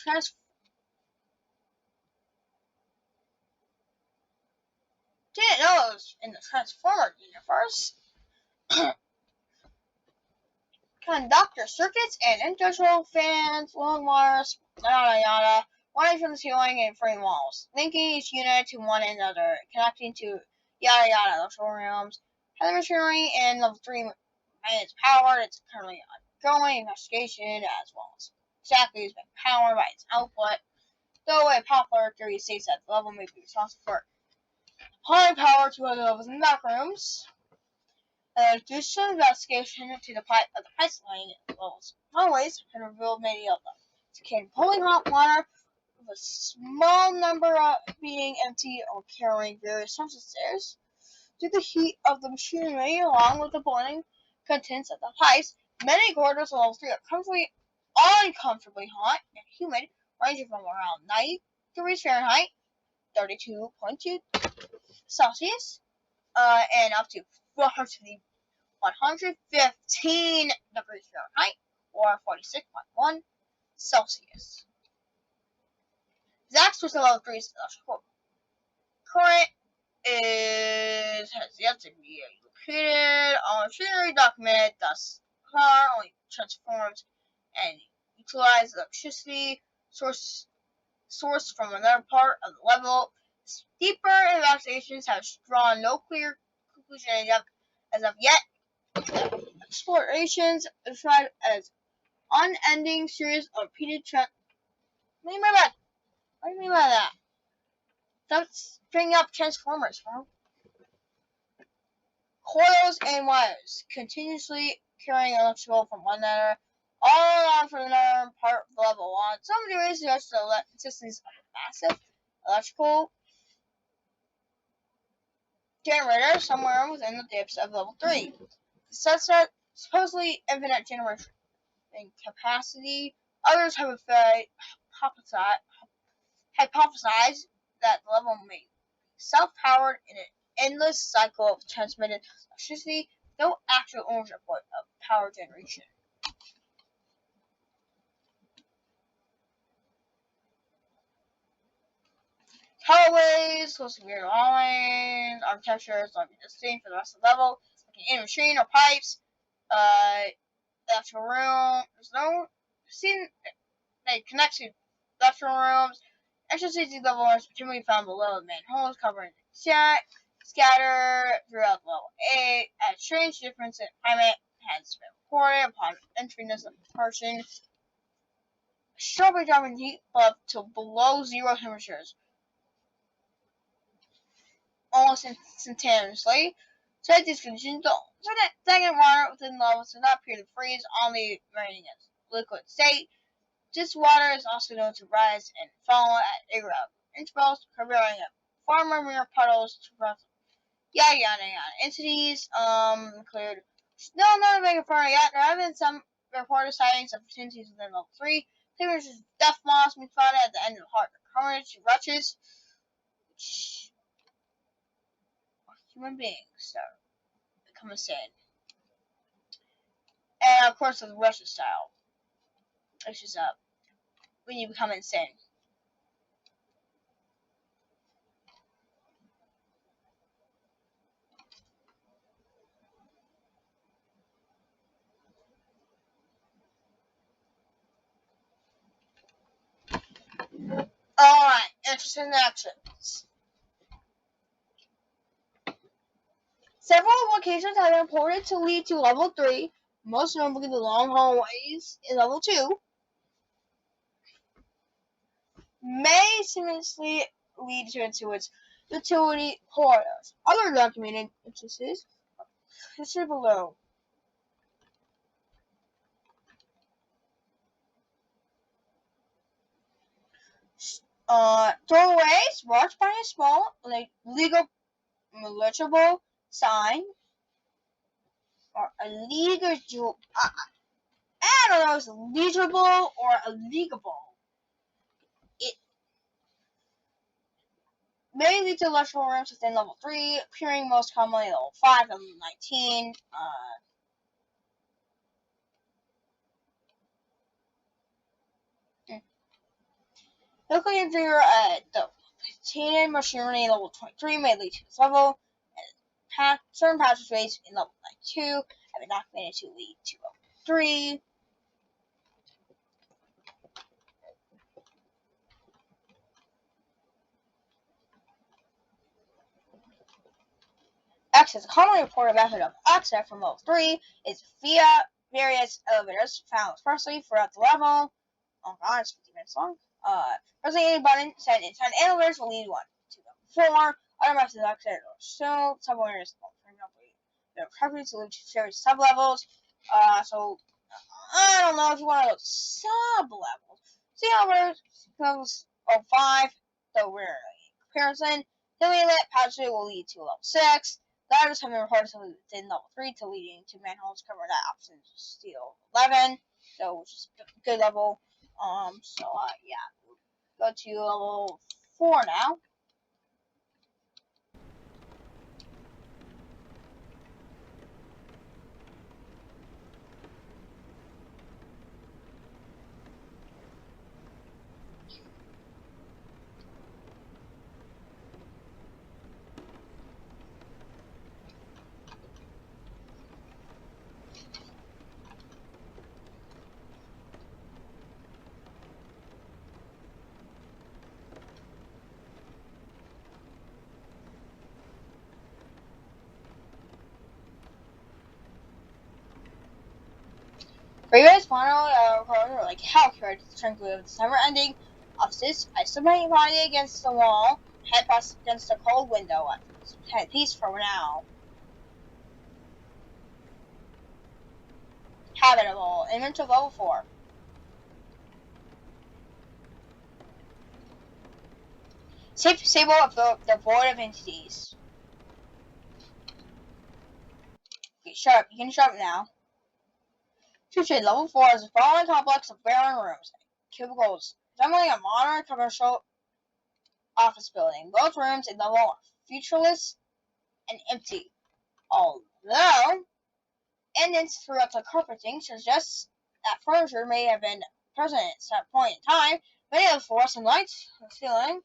didn't know it was in the Transformer universe. Conductor circuits and industrial fans, long wires, yada yada, running from the ceiling and frame walls, linking each unit to one another, connecting to yada yada electrical rooms. How the machinery in level 3 is powered, it's currently undergoing investigation as well as exactly is being powered by its output. Though a popular theory states that the level may be responsible for applying power to other levels in the backrooms. Additional investigation to the pipe of the ice lining levels always have revealed many of them. It can pulling hot water with a small number of being empty or carrying various substances. Due to the heat of the machinery along with the boiling contents of the pipes, many corridors of level 3 are uncomfortably hot and humid, ranging from around 90 degrees Fahrenheit, 32.2 Celsius, and up to 115 degrees Fahrenheit, or 46.1 Celsius. Zach's with level 3's electrical current has yet to be located. All machinery documented, thus car only transforms and utilizes electricity source from another part of the level. Deeper investigations have drawn no clear conclusion as of yet. Explorations described as unending series of repeated What do you mean by that? That's bringing up transformers, bro. Coils and wires continuously carrying electrical from one another all along from another part of the level. On some degrees, suggest the existence of a massive electrical generator somewhere within the depths of level 3. Such that supposedly infinite generation capacity. Others have hypothesized that the level may be self-powered in an endless cycle of transmitted electricity, no actual ownership of power generation. Hallways, close to weird lines, architectures might be distinct for the rest of the level, like an in-machine or pipes, electrical room. There's no scene that connects to electrical rooms. Electricity levels are typically found below the manholes, covering scatter throughout level 8. A strange difference in climate has been reported upon entering this portion. Sharply dropping heat up to below 0 temperatures almost instantaneously. So these conditions don't. So that stagnant water within levels does not appear to freeze, only remaining as liquid state. This water is also known to rise and fall at irregular intervals, covering up farmer mirror puddles to yada yada yada. Entities include still not a big inferno yet. There have been some reported sightings of entities within level 3. Temperatures of death moss being spotted at the end of the heart carnage rushes, which are human beings that become insane. And of course the rushes style. Which is when you become insane. Alright, interesting actions. Several locations have been reported to lead to level 3, most notably the long hallways in level 2. May seamlessly lead into its utility corridors. Other documented instances are listed below. Doorways marked by a small, legible sign, or illegible. I don't know if it's legible or illegible. It may lead to electrical rooms within level 3, appearing most commonly at level 5 and 19. Looking into the Titan machinery level 23 may lead to this level, and certain passageways in level 92 have been documented to lead to level 3. Access. A commonly reported method of access from level 3 is via various elevators found sparsely throughout the level. Oh god, it's 50 minutes long. Pressing any button set in 10 elevators will lead one to level 4. Other methods of access are still subordinates. For example, the recovery to lead to various sub-levels. So, I don't know if you want to go sub-levels. See elevators, levels 5, the rarely comparison. The lit passageway will lead to level 6. Ladders have been reported to lead within level 3 to leading to manholes covered at opposite steel 11. So, which is a good level. Yeah. Go to level 4 now. Previous final recordings were like hell carried to the tranquility of the summer ending of this isolating body against the wall, head pressed against a cold window, head peace for now. Habitable. Image of level 4. Safe disable of the void of entities. Okay, shut up. You can shut up now. Tuesday, level 4 is a sprawling complex of barren rooms, cubicles, resembling a modern commercial office building. Both rooms in level are featureless and empty, although indents throughout the carpeting suggests that furniture may have been present at some point in time. Many of the fluorescent lights on the ceiling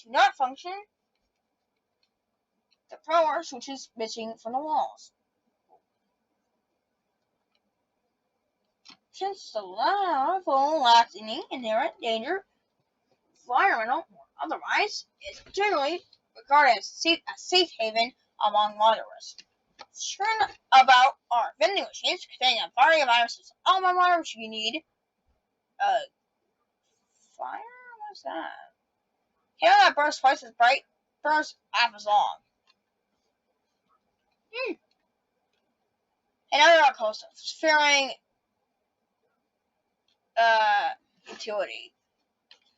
do not function. The power switches missing from the walls. Since the level lacks any inherent danger, environmental or otherwise, is generally regarded as a safe haven among modernists. Concern about our vending machines containing a variety of items of alma mater which you need. Fire? What's that? Candle that burns twice as bright, burns half as long. Another coast of fearing utility.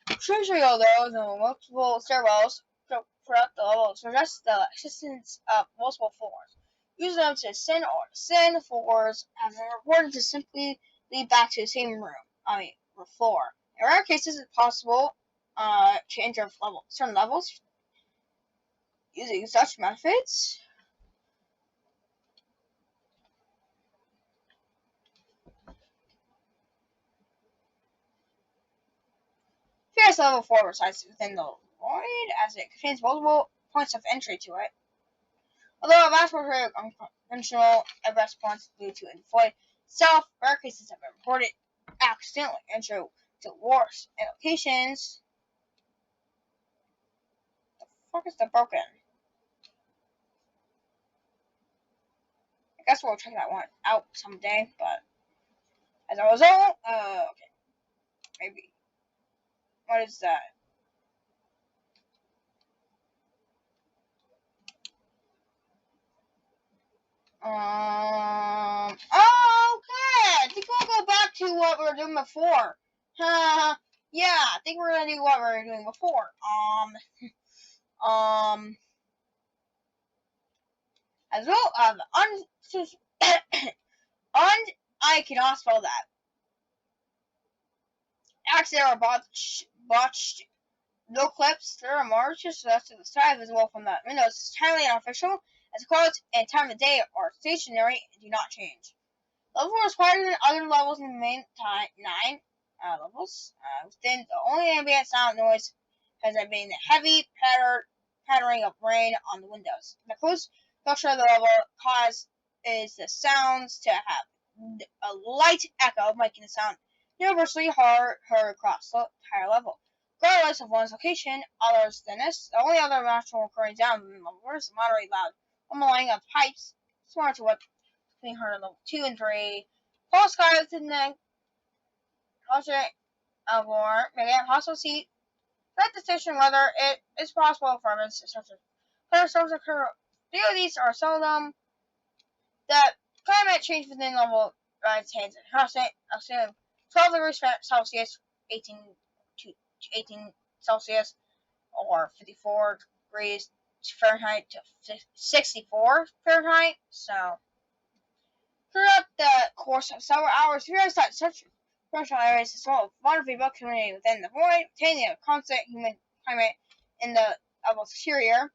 Treasury, although the multiple stairwells throughout the level suggests the existence of multiple floors. Use them to ascend or descend. Floors have been reported to simply lead back to the same room. Floor. In rare cases, it's possible to enter certain levels using such methods. Fearless level 4 resides within the void, as it contains multiple points of entry to it. Although a vast majority of unconventional egress points due to the void itself, rare cases have been reported accidentally entry to wars and locations. The fuck is the broken? I guess we'll check that one out someday, but as a result, okay, maybe. What is that? Okay, I think we'll go back to what we were doing before. Yeah, I think we're gonna do what we were doing before. As well, I cannot spell that. Accident or botched no clips. There are marches to the side visible from the windows. It's entirely unofficial, as quotes and time of day are stationary and do not change. Level 4 is quieter than other levels in the main 9 levels. Within the only ambient sound noise has been the heavy pattering of rain on the windows. The close structure of the level is the sounds to have a light echo, making the sound universally heard across the entire level. Regardless of one's location, others than this, the only other natural occurring sound in the level is moderately loud on the line of heights similar to what between her level 2 and 3. Full sky within the ocean of war, making it possible to see that decision whether it is possible for events such as thunderstorms occur. These are seldom. The climate change within level contains assume 12 degrees Celsius, 18 to 18 Celsius, or 54 degrees Fahrenheit to 64 Fahrenheit. So, throughout the course of several hours, theorists that such commercial areas as well as water vapor community within the void, obtaining a constant human climate in the exterior.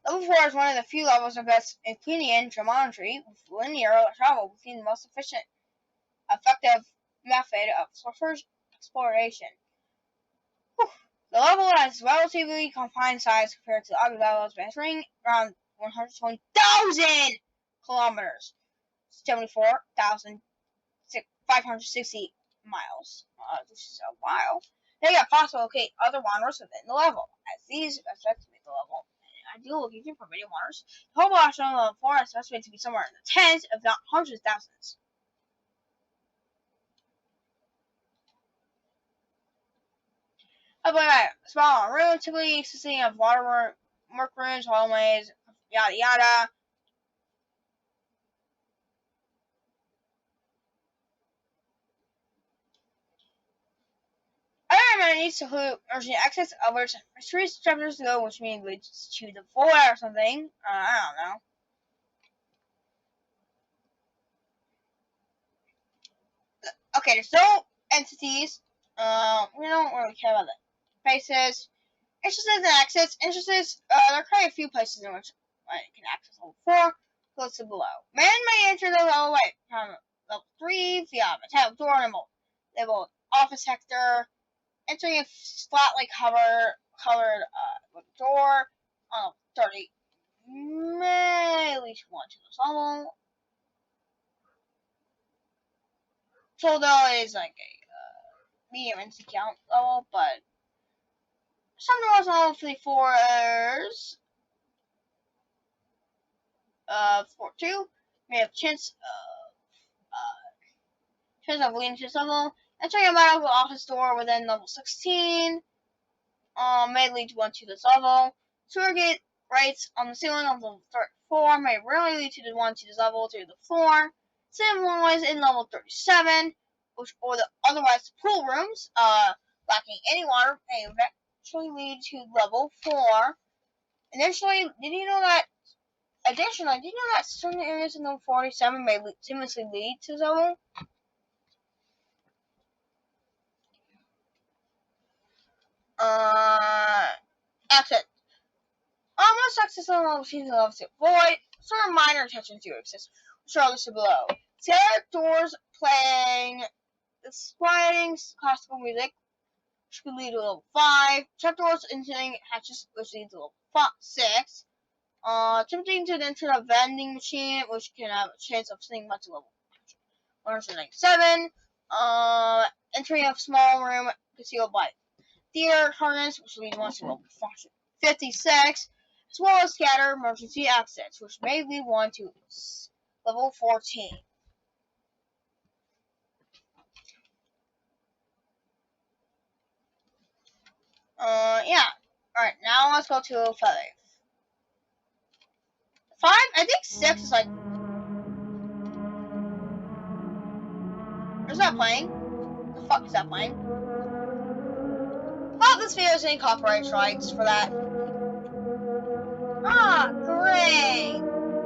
Level 4 is one of the few levels of Euclidean geometry with linear travel being the most efficient, effective method of surface exploration. The level has relatively confined size compared to other levels, measuring around 120,000 kilometers, 74,560 miles. This is a while. They are possible to locate other wanderers within the level, as these estimate the level. Ideal location for many wanderers. The whole population of level 4 is estimated to be somewhere in the tens, if not hundreds of thousands. Small room, typically consisting of water work rooms, hallways, yada yada. Other amenities include urgent access, elevators, streets, chapters to go, which means leads to the floor or something. I don't know. Okay, there's no entities. We don't really care about the faces. Entrances and exits. Entrances, there are quite a few places in which you can access level 4, listed below. Man may enter the level from level 3 via a metallic door in a labeled office sector. Entering a flat-like colored door on 30 may at least one to this level. So though it is like a medium instant count level, but some doors on level 54ers 4-2 may have chance of leading to this level. Entering a medical office door within level 16 may lead to one to this level. Surrogate rates on the ceiling of level 34 may rarely lead to the one to this level through the floor. Similarly, in level 37, or the otherwise pool rooms, lacking any water, may eventually lead to level 4. Additionally, did you know that certain areas in level 47 may seamlessly lead to this level? Exit. Almost access on level 2 to level 2. Void. Certain minor attention to exist, which are listed below. Stair doors playing sliding classical music, which could lead to level 5. Trapdoors entering hatches, which lead to level 6. Attempting to enter a vending machine, which can have a chance of sending much to level 197. Entering a small room concealed by theater harness, which leads one to level 56, as well as scatter emergency exits, which may lead one to level 14. Yeah. Alright, now let's go to 5. 5? I think 6 is like... Is that playing? The fuck is that playing? Hope this video is any copyright strikes for that. Ah, great!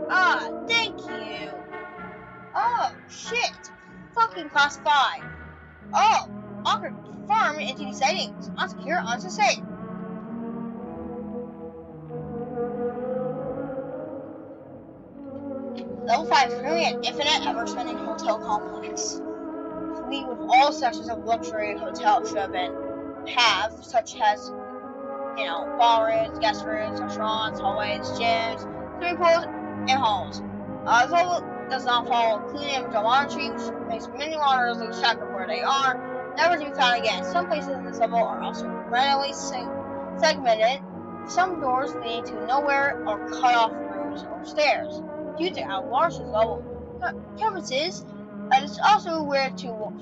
Ah, thank you! Oh, shit! Fucking class 5. Oh, awkward confirm entity settings. Unsecure, unsustained. Level 5 is currently an infinite ever-spending hotel complex. Complete with all sections of luxury hotel should have, such as, ballrooms, guest rooms, restaurants, hallways, gyms, swimming pools, and halls. This level does not follow Euclidean geometry, which makes many wanderers lose track of where they are, never to be found again. Some places in this level are also randomly segmented some doors lead to nowhere or cut off rooms or stairs. Due to how large the level canvases, it is also where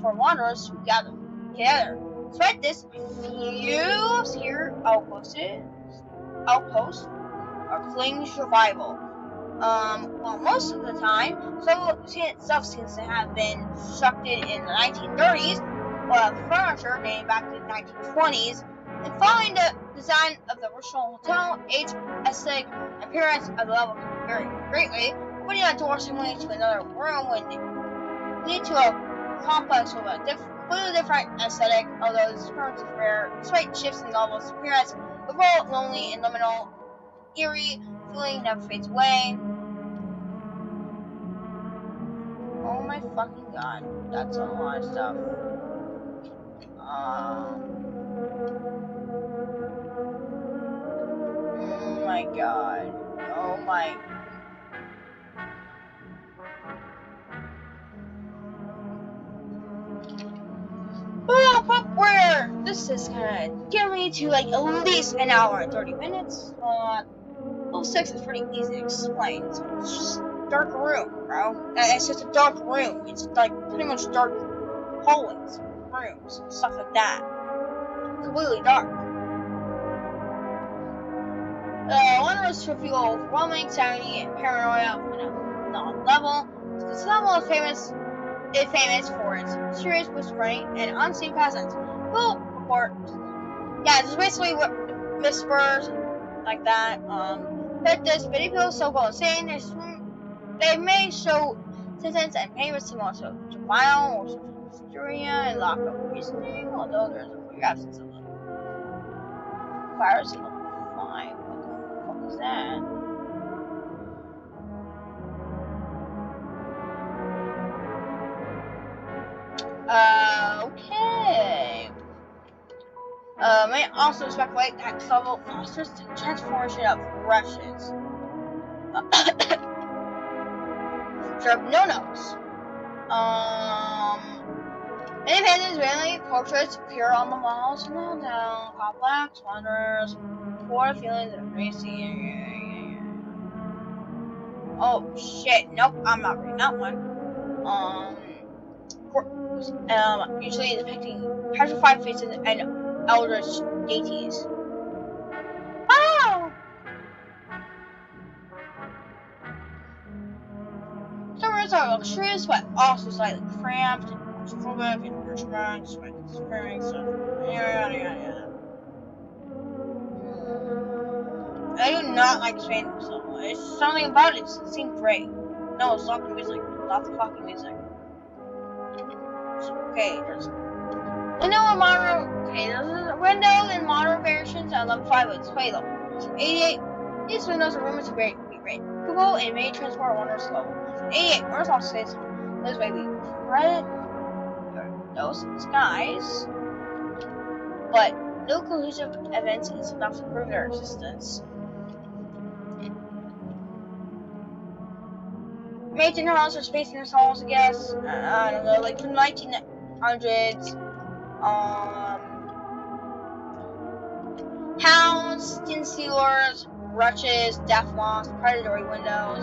for wanderers to gather together. Despite this, few obscure outposts are clinging to survival. Well, most of the time, Soviet itself seems to have been constructed in the 1930s, while furniture dating back to the 1920s. And following the design of the original hotel, its aesthetic appearance of the level can vary greatly. Opening a door similar to another room would lead to a complex with a completely different aesthetic, although this appearance is rare. Despite shifts in the level's appearance, the overall lonely and liminal, eerie feeling never fades away. Oh my fucking god, that's a lot of stuff. Oh my god. Oh my. Oh, but where? This is gonna get me to like at least an hour and 30 minutes. Level 6 is pretty easy to explain. It's just a dark room, bro. It's just a dark room. It's like pretty much dark hallways, rooms, stuff like that. Completely dark. One was to feel overwhelming anxiety and paranoia on a level. This level is famous for its mysterious whispering and unseen presence. Well, report. Yeah, just basically whispers like that. But this many people still go insane. They may show symptoms and pain similar to vile or hysteria and lack of reasoning, although there's a clear absence of a virus in level 5. What the fuck is that? Okay. May also speculate that level fosters the transformation of rushes. Sure, no notes. Independent Israeli portraits appear on the walls in the hotel. Complex wanderers, poor feelings of racy. Oh shit! Nope, I'm not reading that one. Usually depicting petrified faces and eldritch deities. Oh! Some rooms are luxurious, but also slightly cramped and claustrophobic and restaurants, despite experience of I do not like Spain so much. It's something about it. It seemed great. No, stop the music. Stop the fucking music. Okay, there's there's windows in modern versions at level 5 with display level 88. These windows are rumored to be readable and may transport wanderers to level 88. Where's all states? This may be credit those skies, but no conclusive evidence is enough to prove their existence. Major halls are space in halls, I guess. I don't know, like from the 1900s. Hounds, skin sealers, rushes, death locks, predatory windows,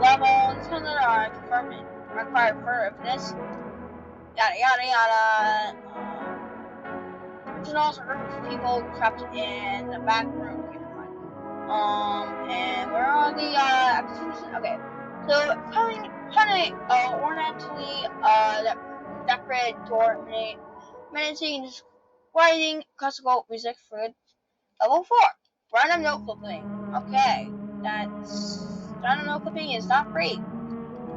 levels, some that are confirmed and require further evidence. Yada yada yada. Originals are groups of people trapped in the back room. And where are the episodes? Okay, so kind of ornamentally decorated door menacing writing classical music for level 4. Random note clipping. Okay, that's random note clipping is not great.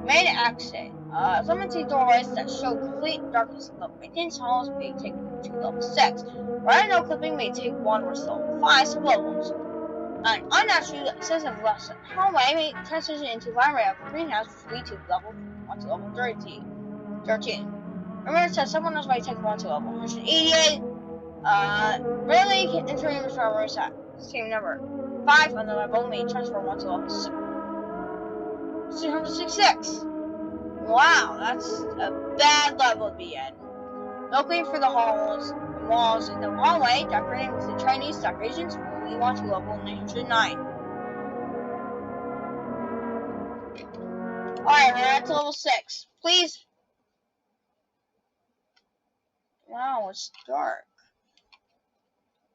Main exit. Limited doorways that show complete darkness. Level 18 halls may take to level 6. Random note clipping may take wanderers to level 5 sublevels. An unnaturally excessive left hallway may transition into environment of greenhouse which lead to level 1 to level 13. Remember, it says someone else might take 1 to level 188. Rarely entering the rooms at same number. 5 on the level may transfer 1 to level 666. Wow, that's a bad level at the end. Looking for the halls and walls in the hallway decorated with the Chinese decorations We want to level 909. Alright, we're at to level 6. Please. Wow, it's dark.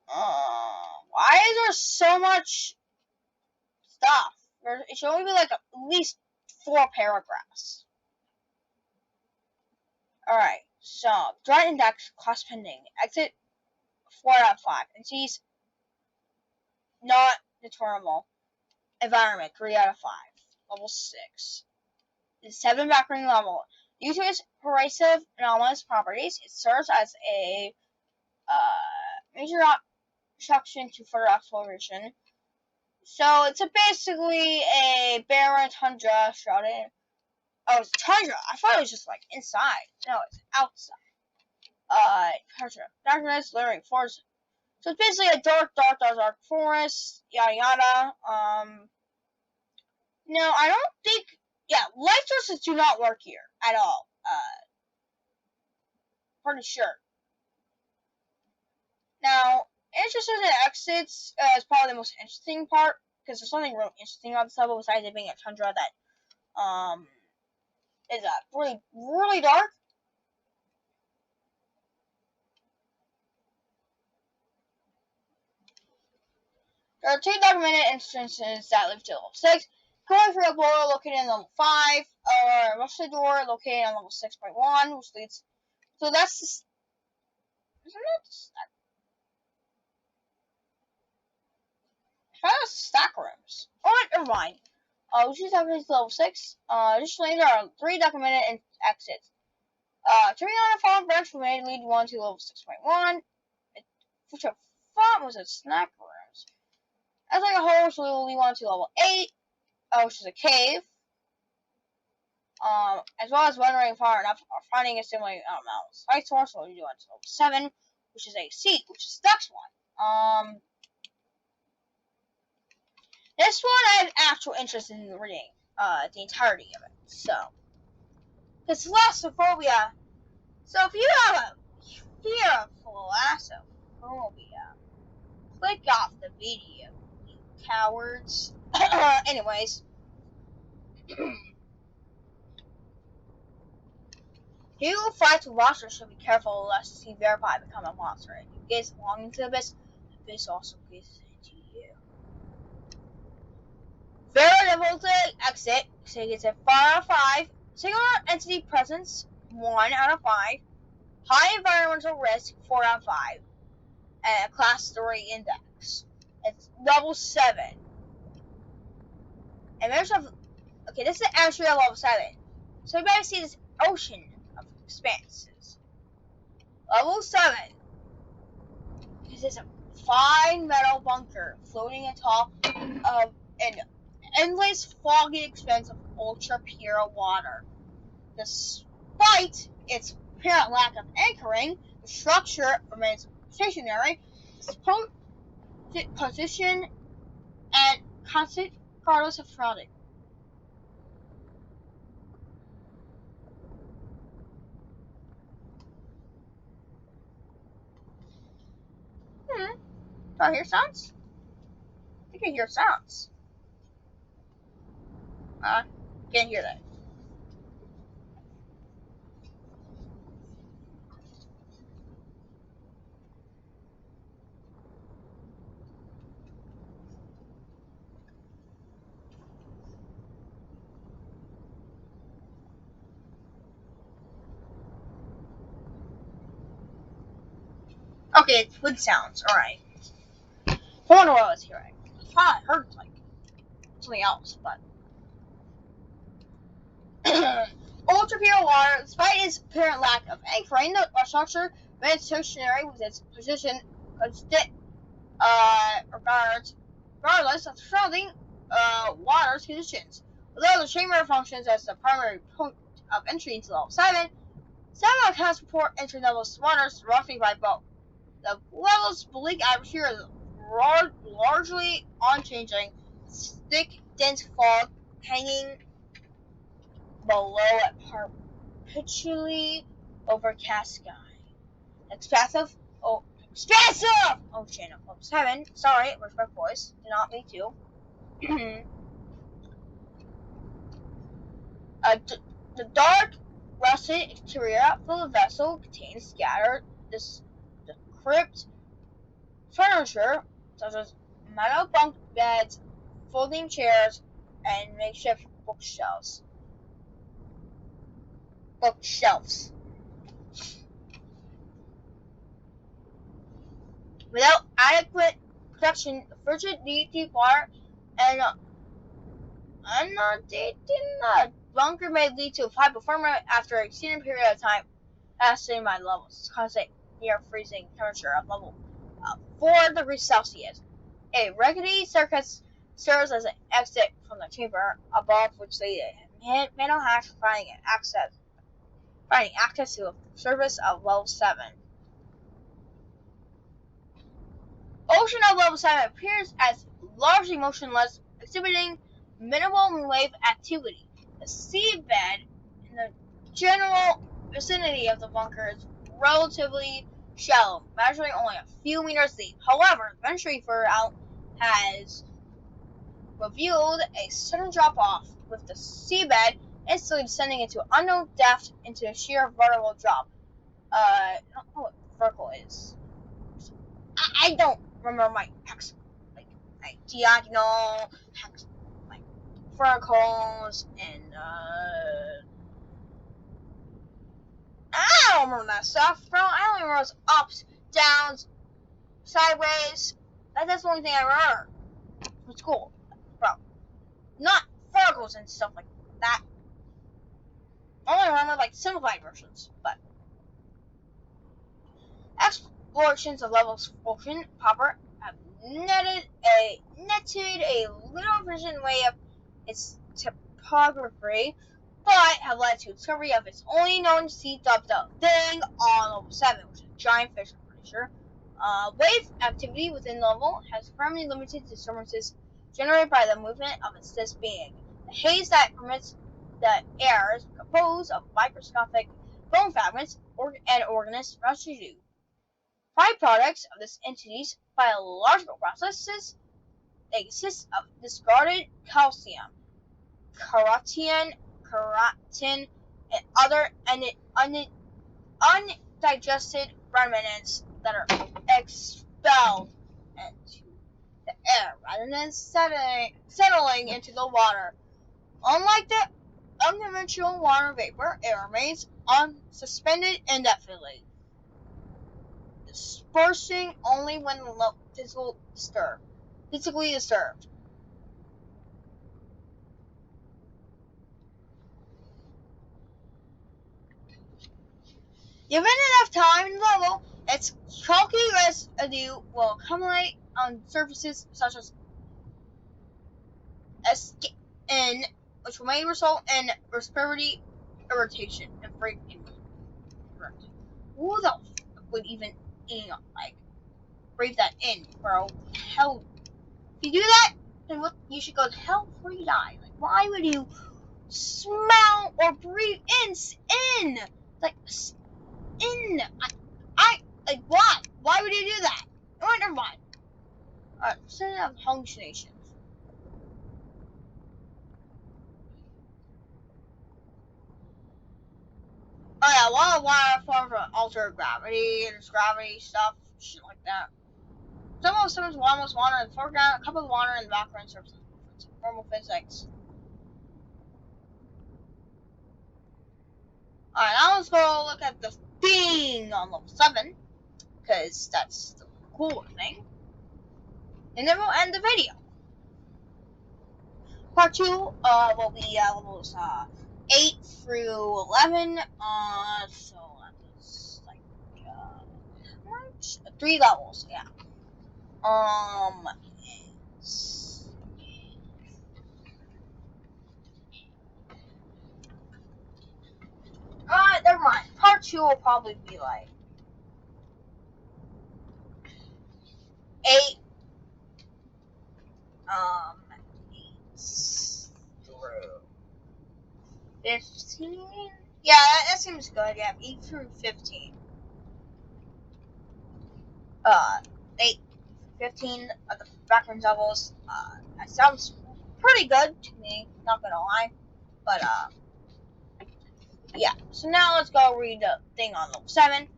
Why is there so much stuff? It should only be like at least 4 paragraphs. Alright, so threat index, class pending, exit 4 out of 5, and sees not determinable. Environment 3 out of 5, level 6. The 7 background level. Due to its pervasive anomalous properties, it serves as a major obstruction to further exploration. So it's basically a barren tundra shrouded. Oh, it's tundra. I thought it was just like inside. No, it's outside. Tundra. Darkness, layering forest. So it's basically a dark forest. Yada yada. No, I don't think. Yeah, light sources do not work here at all. Pretty sure. Now, entrances and exits is probably the most interesting part, because there's something really interesting about this level besides it being a tundra that is really, really dark. There are 2 documented instances that live to level 6. Going through a door located in level 5, or rusty door located on level 6.1, which leads. So that's just. Isn't that? Stack rooms. Alright, never mind. Which is happening to level 6. Additionally, there are 3 documented exits. 3 on a farm branch may lead 1 to level 6.1. Which I thought was a snack rooms. As like a whole, which will lead 1 to level 8. Which is a cave. As well as wandering far enough or finding a similar light source will lead 1 to level 7. Which is a seat, which is the next one. This one I have actual interest in reading the entirety of it. So, it's thalassophobia. So if you have a fear of thalassophobia, click off the video, you cowards. Anyways, he who fights with monsters should be careful lest he thereby become a monster. And you gaze long into the abyss also gazes into you. Variable exit, so it's a 5 out of 5. Singular entity presence, 1 out of 5. High environmental risk, 4 out of 5. And a class 3 index. It's level 7. And there's okay, this is the entry of level 7. So you better see this ocean of expanses. Level 7 is this fine metal bunker floating atop of an endless foggy expanse of ultra pure water. Despite its apparent lack of anchoring, the structure remains stationary, its position and constant regardless of shrouding. Do I hear sounds? I think I hear sounds. Can't hear that. Okay, it's wood sounds. Alright. I wonder what I was hearing. I thought I heard like something else, but ultra pure water, despite its apparent lack of anchoring, the structure remains stationary with its position constant regardless of surrounding water's conditions. Although the chamber functions as the primary point of entry into level 7, several accounts report entry levels waters roughly by boat. The level's bleak atmosphere is largely unchanging. Thick, dense fog hanging below a perpetually overcast sky. Expansive Stress up! Oh, shit, no. Level 7. Sorry, where's my voice? Did not me too. The dark, rusted exterior of the vessel contains scattered decrepit furniture, such as metal bunk beds, folding chairs, and makeshift bookshelves. Without adequate protection, the frigid deep water and inundating the bunker may lead to hypothermia after an extended period of time, estimated by levels, causing near freezing temperature of level 4 degrees Celsius. A rickety circus serves as an exit from the chamber, above which the manual hatch finding access to the surface of level 7. Ocean of level 7 appears as largely motionless, exhibiting minimal wave activity. The seabed in the general vicinity of the bunker is relatively shallow, measuring only a few meters deep. However, the venturi throughout has revealed a sudden drop-off, with the seabed instantly descending into unknown depth into a sheer vertical drop. I don't know what vertical is. I don't remember my diagonal, like verticals, and I don't remember that stuff, bro. I only remember those ups, downs, sideways. That's the only thing I remember from school, bro. Not verticals and stuff like that. I only remember like simplified versions, but explorations of levels ocean proper have netted a little vision way of its topography, but have led to discovery of its only known sea dub-dub thing on level 7, which is a giant fish, I'm pretty sure. Wave activity within the level has firmly limited disturbances generated by the movement of its disc being. The haze that permits the air is composed of microscopic bone fragments and organic residue. Byproducts of this entity's biological processes exist of discarded calcium, keratin, and other undigested remnants that are expelled into the air rather than settling into the water. Unlike the unconventional water vapor, it remains unsuspended indefinitely, dispersing only when physically disturbed. Given enough time and level, its chalky residue will accumulate on surfaces such as skin, which may result in respiratory irritation and breathing. Who the f would even breathe that in, bro? Hell, if you do that, then you should go to hell before you die. Like, why would you smell or breathe in? Like, in. Like, why? Why would you do that? Oh, never mind. Alright, percent of hallucinations. Oh yeah, one of the water forms of altered gravity, and gravity stuff, shit like that. Some of the water in the foreground, a couple of water in the background surface of normal physics. Alright, now let's go look at the thing on level 7, because that's the cooler thing. And then we'll end the video. Part 2 will be levels 8 through 11. So that's like 3 levels, yeah. Never mind. Part 2 will probably be like 8 through 15. Yeah, that seems good. Yeah, 8 through 15. uh, 8, 15 of the Backrooms levels. That sounds pretty good to me, not gonna lie. But, yeah. So now let's go read the thing on level 7.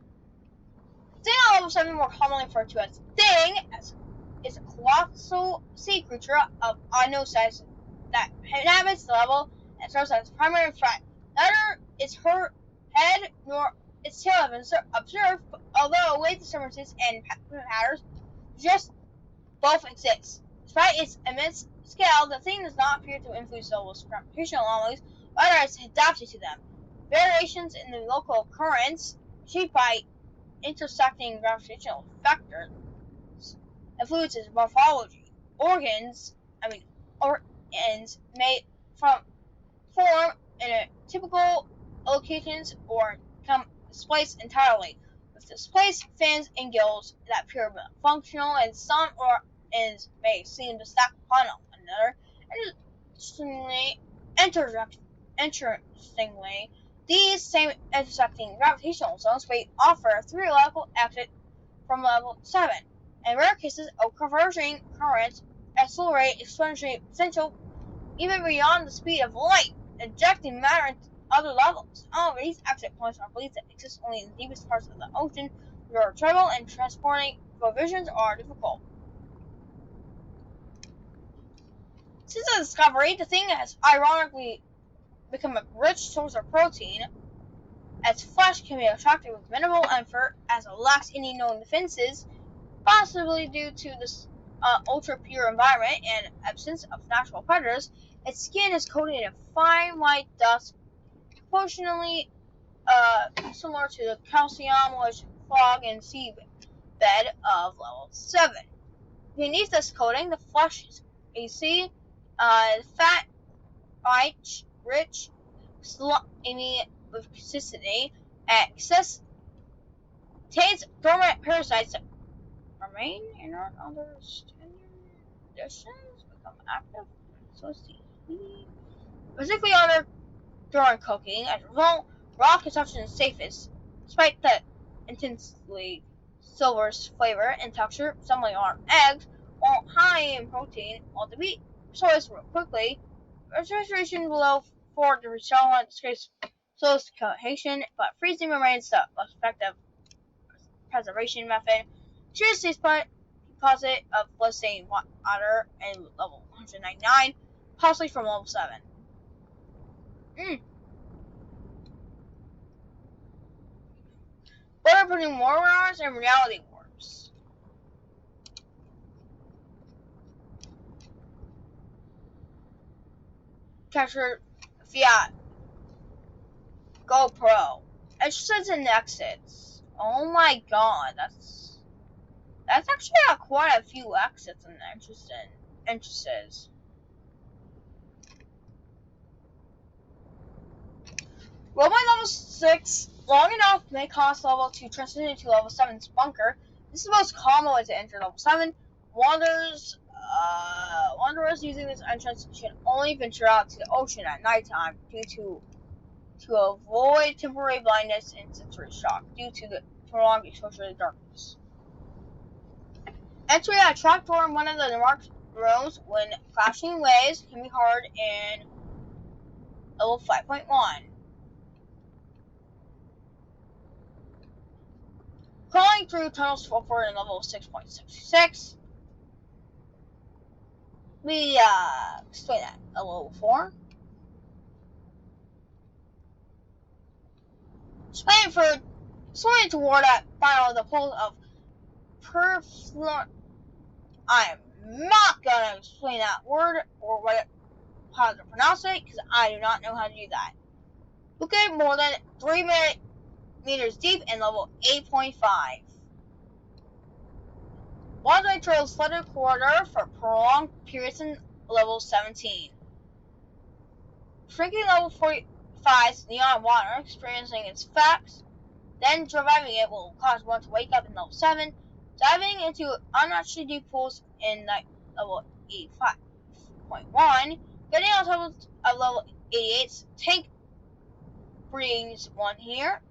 Thing on level 7, more commonly referred to as Thing, is a colossal sea creature of unknown size that inhabits the level and serves as primary threat. Neither is her head nor its tail have been observed, although weight disturbances and patterns just both exist. Despite its immense scale, the Thing does not appear to influence the level's gravitational anomalies, rather it's adapted to them. Variations in the local currents, shaped by intersecting gravitational factors, influences morphology. Organs may form in a typical locations or become displaced entirely, with displaced fins and gills that appear functional, and some organs may seem to stack upon another. Interestingly, these same intersecting gravitational zones may offer a theoretical exit from level 7. In rare cases, a converging currents accelerate exponentially potential even beyond the speed of light, ejecting matter into other levels. However, these exit points are believed to exist only in the deepest parts of the ocean, where travel and transporting provisions are difficult. Since the discovery, the Thing has ironically become a rich source of protein. Its flesh can be attractive with minimal effort, as it lacks any known defenses, possibly due to this ultra-pure environment and absence of natural predators. Its skin is coated in fine white dust, proportionally similar to the calcium-rich fog and seabed of level 7. Beneath this coating, the flesh is greasy, fat, white, rich, slimy with consistency, and contains dormant parasites that remain inert under standard conditions, become active, so particularly under during cooking. As a result, raw consumption is safest, despite the intensely silver's flavor and texture, resembling on eggs, while high in protein, while the meat soils real quickly. Refrigeration below 4 degrees Fahrenheit escapes slows cohesion, but freezing remains the most effective preservation method. Choose this deposit of blistering water in level 199, possibly from level 7. What are putting warriors and reality warps? Captured via GoPro. Entrances and exits. Oh my god, that's actually quite a few exits and entrances. Robot level 6, long enough may cost level to transition to level 7's bunker. This is the most common way to enter level 7. Wanderers using this entrance should only venture out to the ocean at nighttime to avoid temporary blindness and sensory shock due to the prolonged exposure to darkness. Entering a trapdoor in one of the marked rooms when crashing waves can be hard in level 5.1. Crawling through tunnels to upward in level 6.66. We explain that a little before. Swimming toward that final the pole of perfluent. I am not gonna explain that word or how to pronounce it because I do not know how to do that. Located more than 3 meters deep in level 8.5. Waterway trails flooded corridor for prolonged periods in level 17. Shrinking level 45's neon water, experiencing its effects, then reviving it will cause one to wake up in level 7. Diving into unnaturally deep pools in level 85.1. Getting on top of level 88's tank brings one here.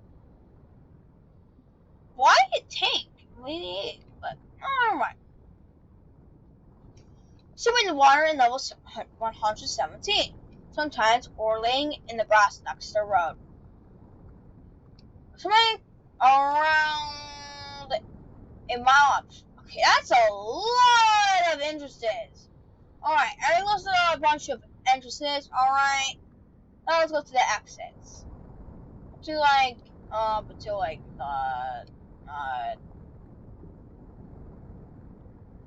Why a tank? We, but alright. Swimming in the water in level 117. Sometimes or laying in the grass next to the road. Swimming around a mile up. Okay, that's a lot of entrances. Alright, I already listed a bunch of entrances. Alright, now let's go to the exits. To like, to like,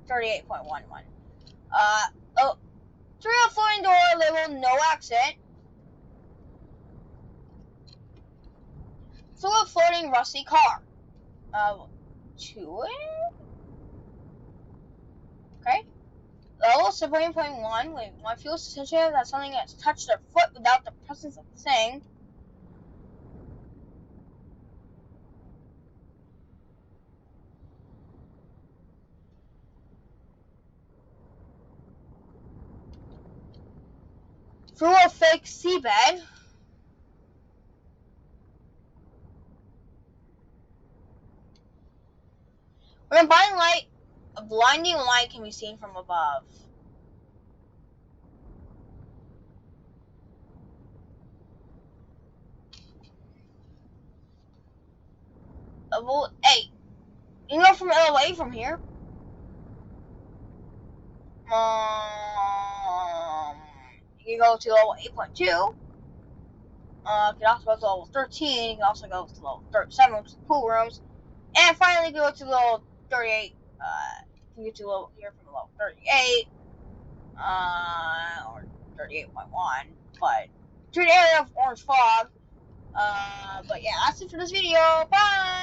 38.11. Oh, through a floating door labeled no exit. Through a floating rusty car. To it? Okay. Level 7.1, when one feels sensitive that something has touched their foot without the presence of the thing. Through a fake seabed. When a blinding light can be seen from above. Level 8. You know from level 8 from here. You can go to level 8.2. You can also go to level 13. You can also go to level 37, which is the pool rooms. And finally go to level 38. You can get to level here from level 38. Or 38.1. But to the area of orange fog. But yeah, that's it for this video. Bye!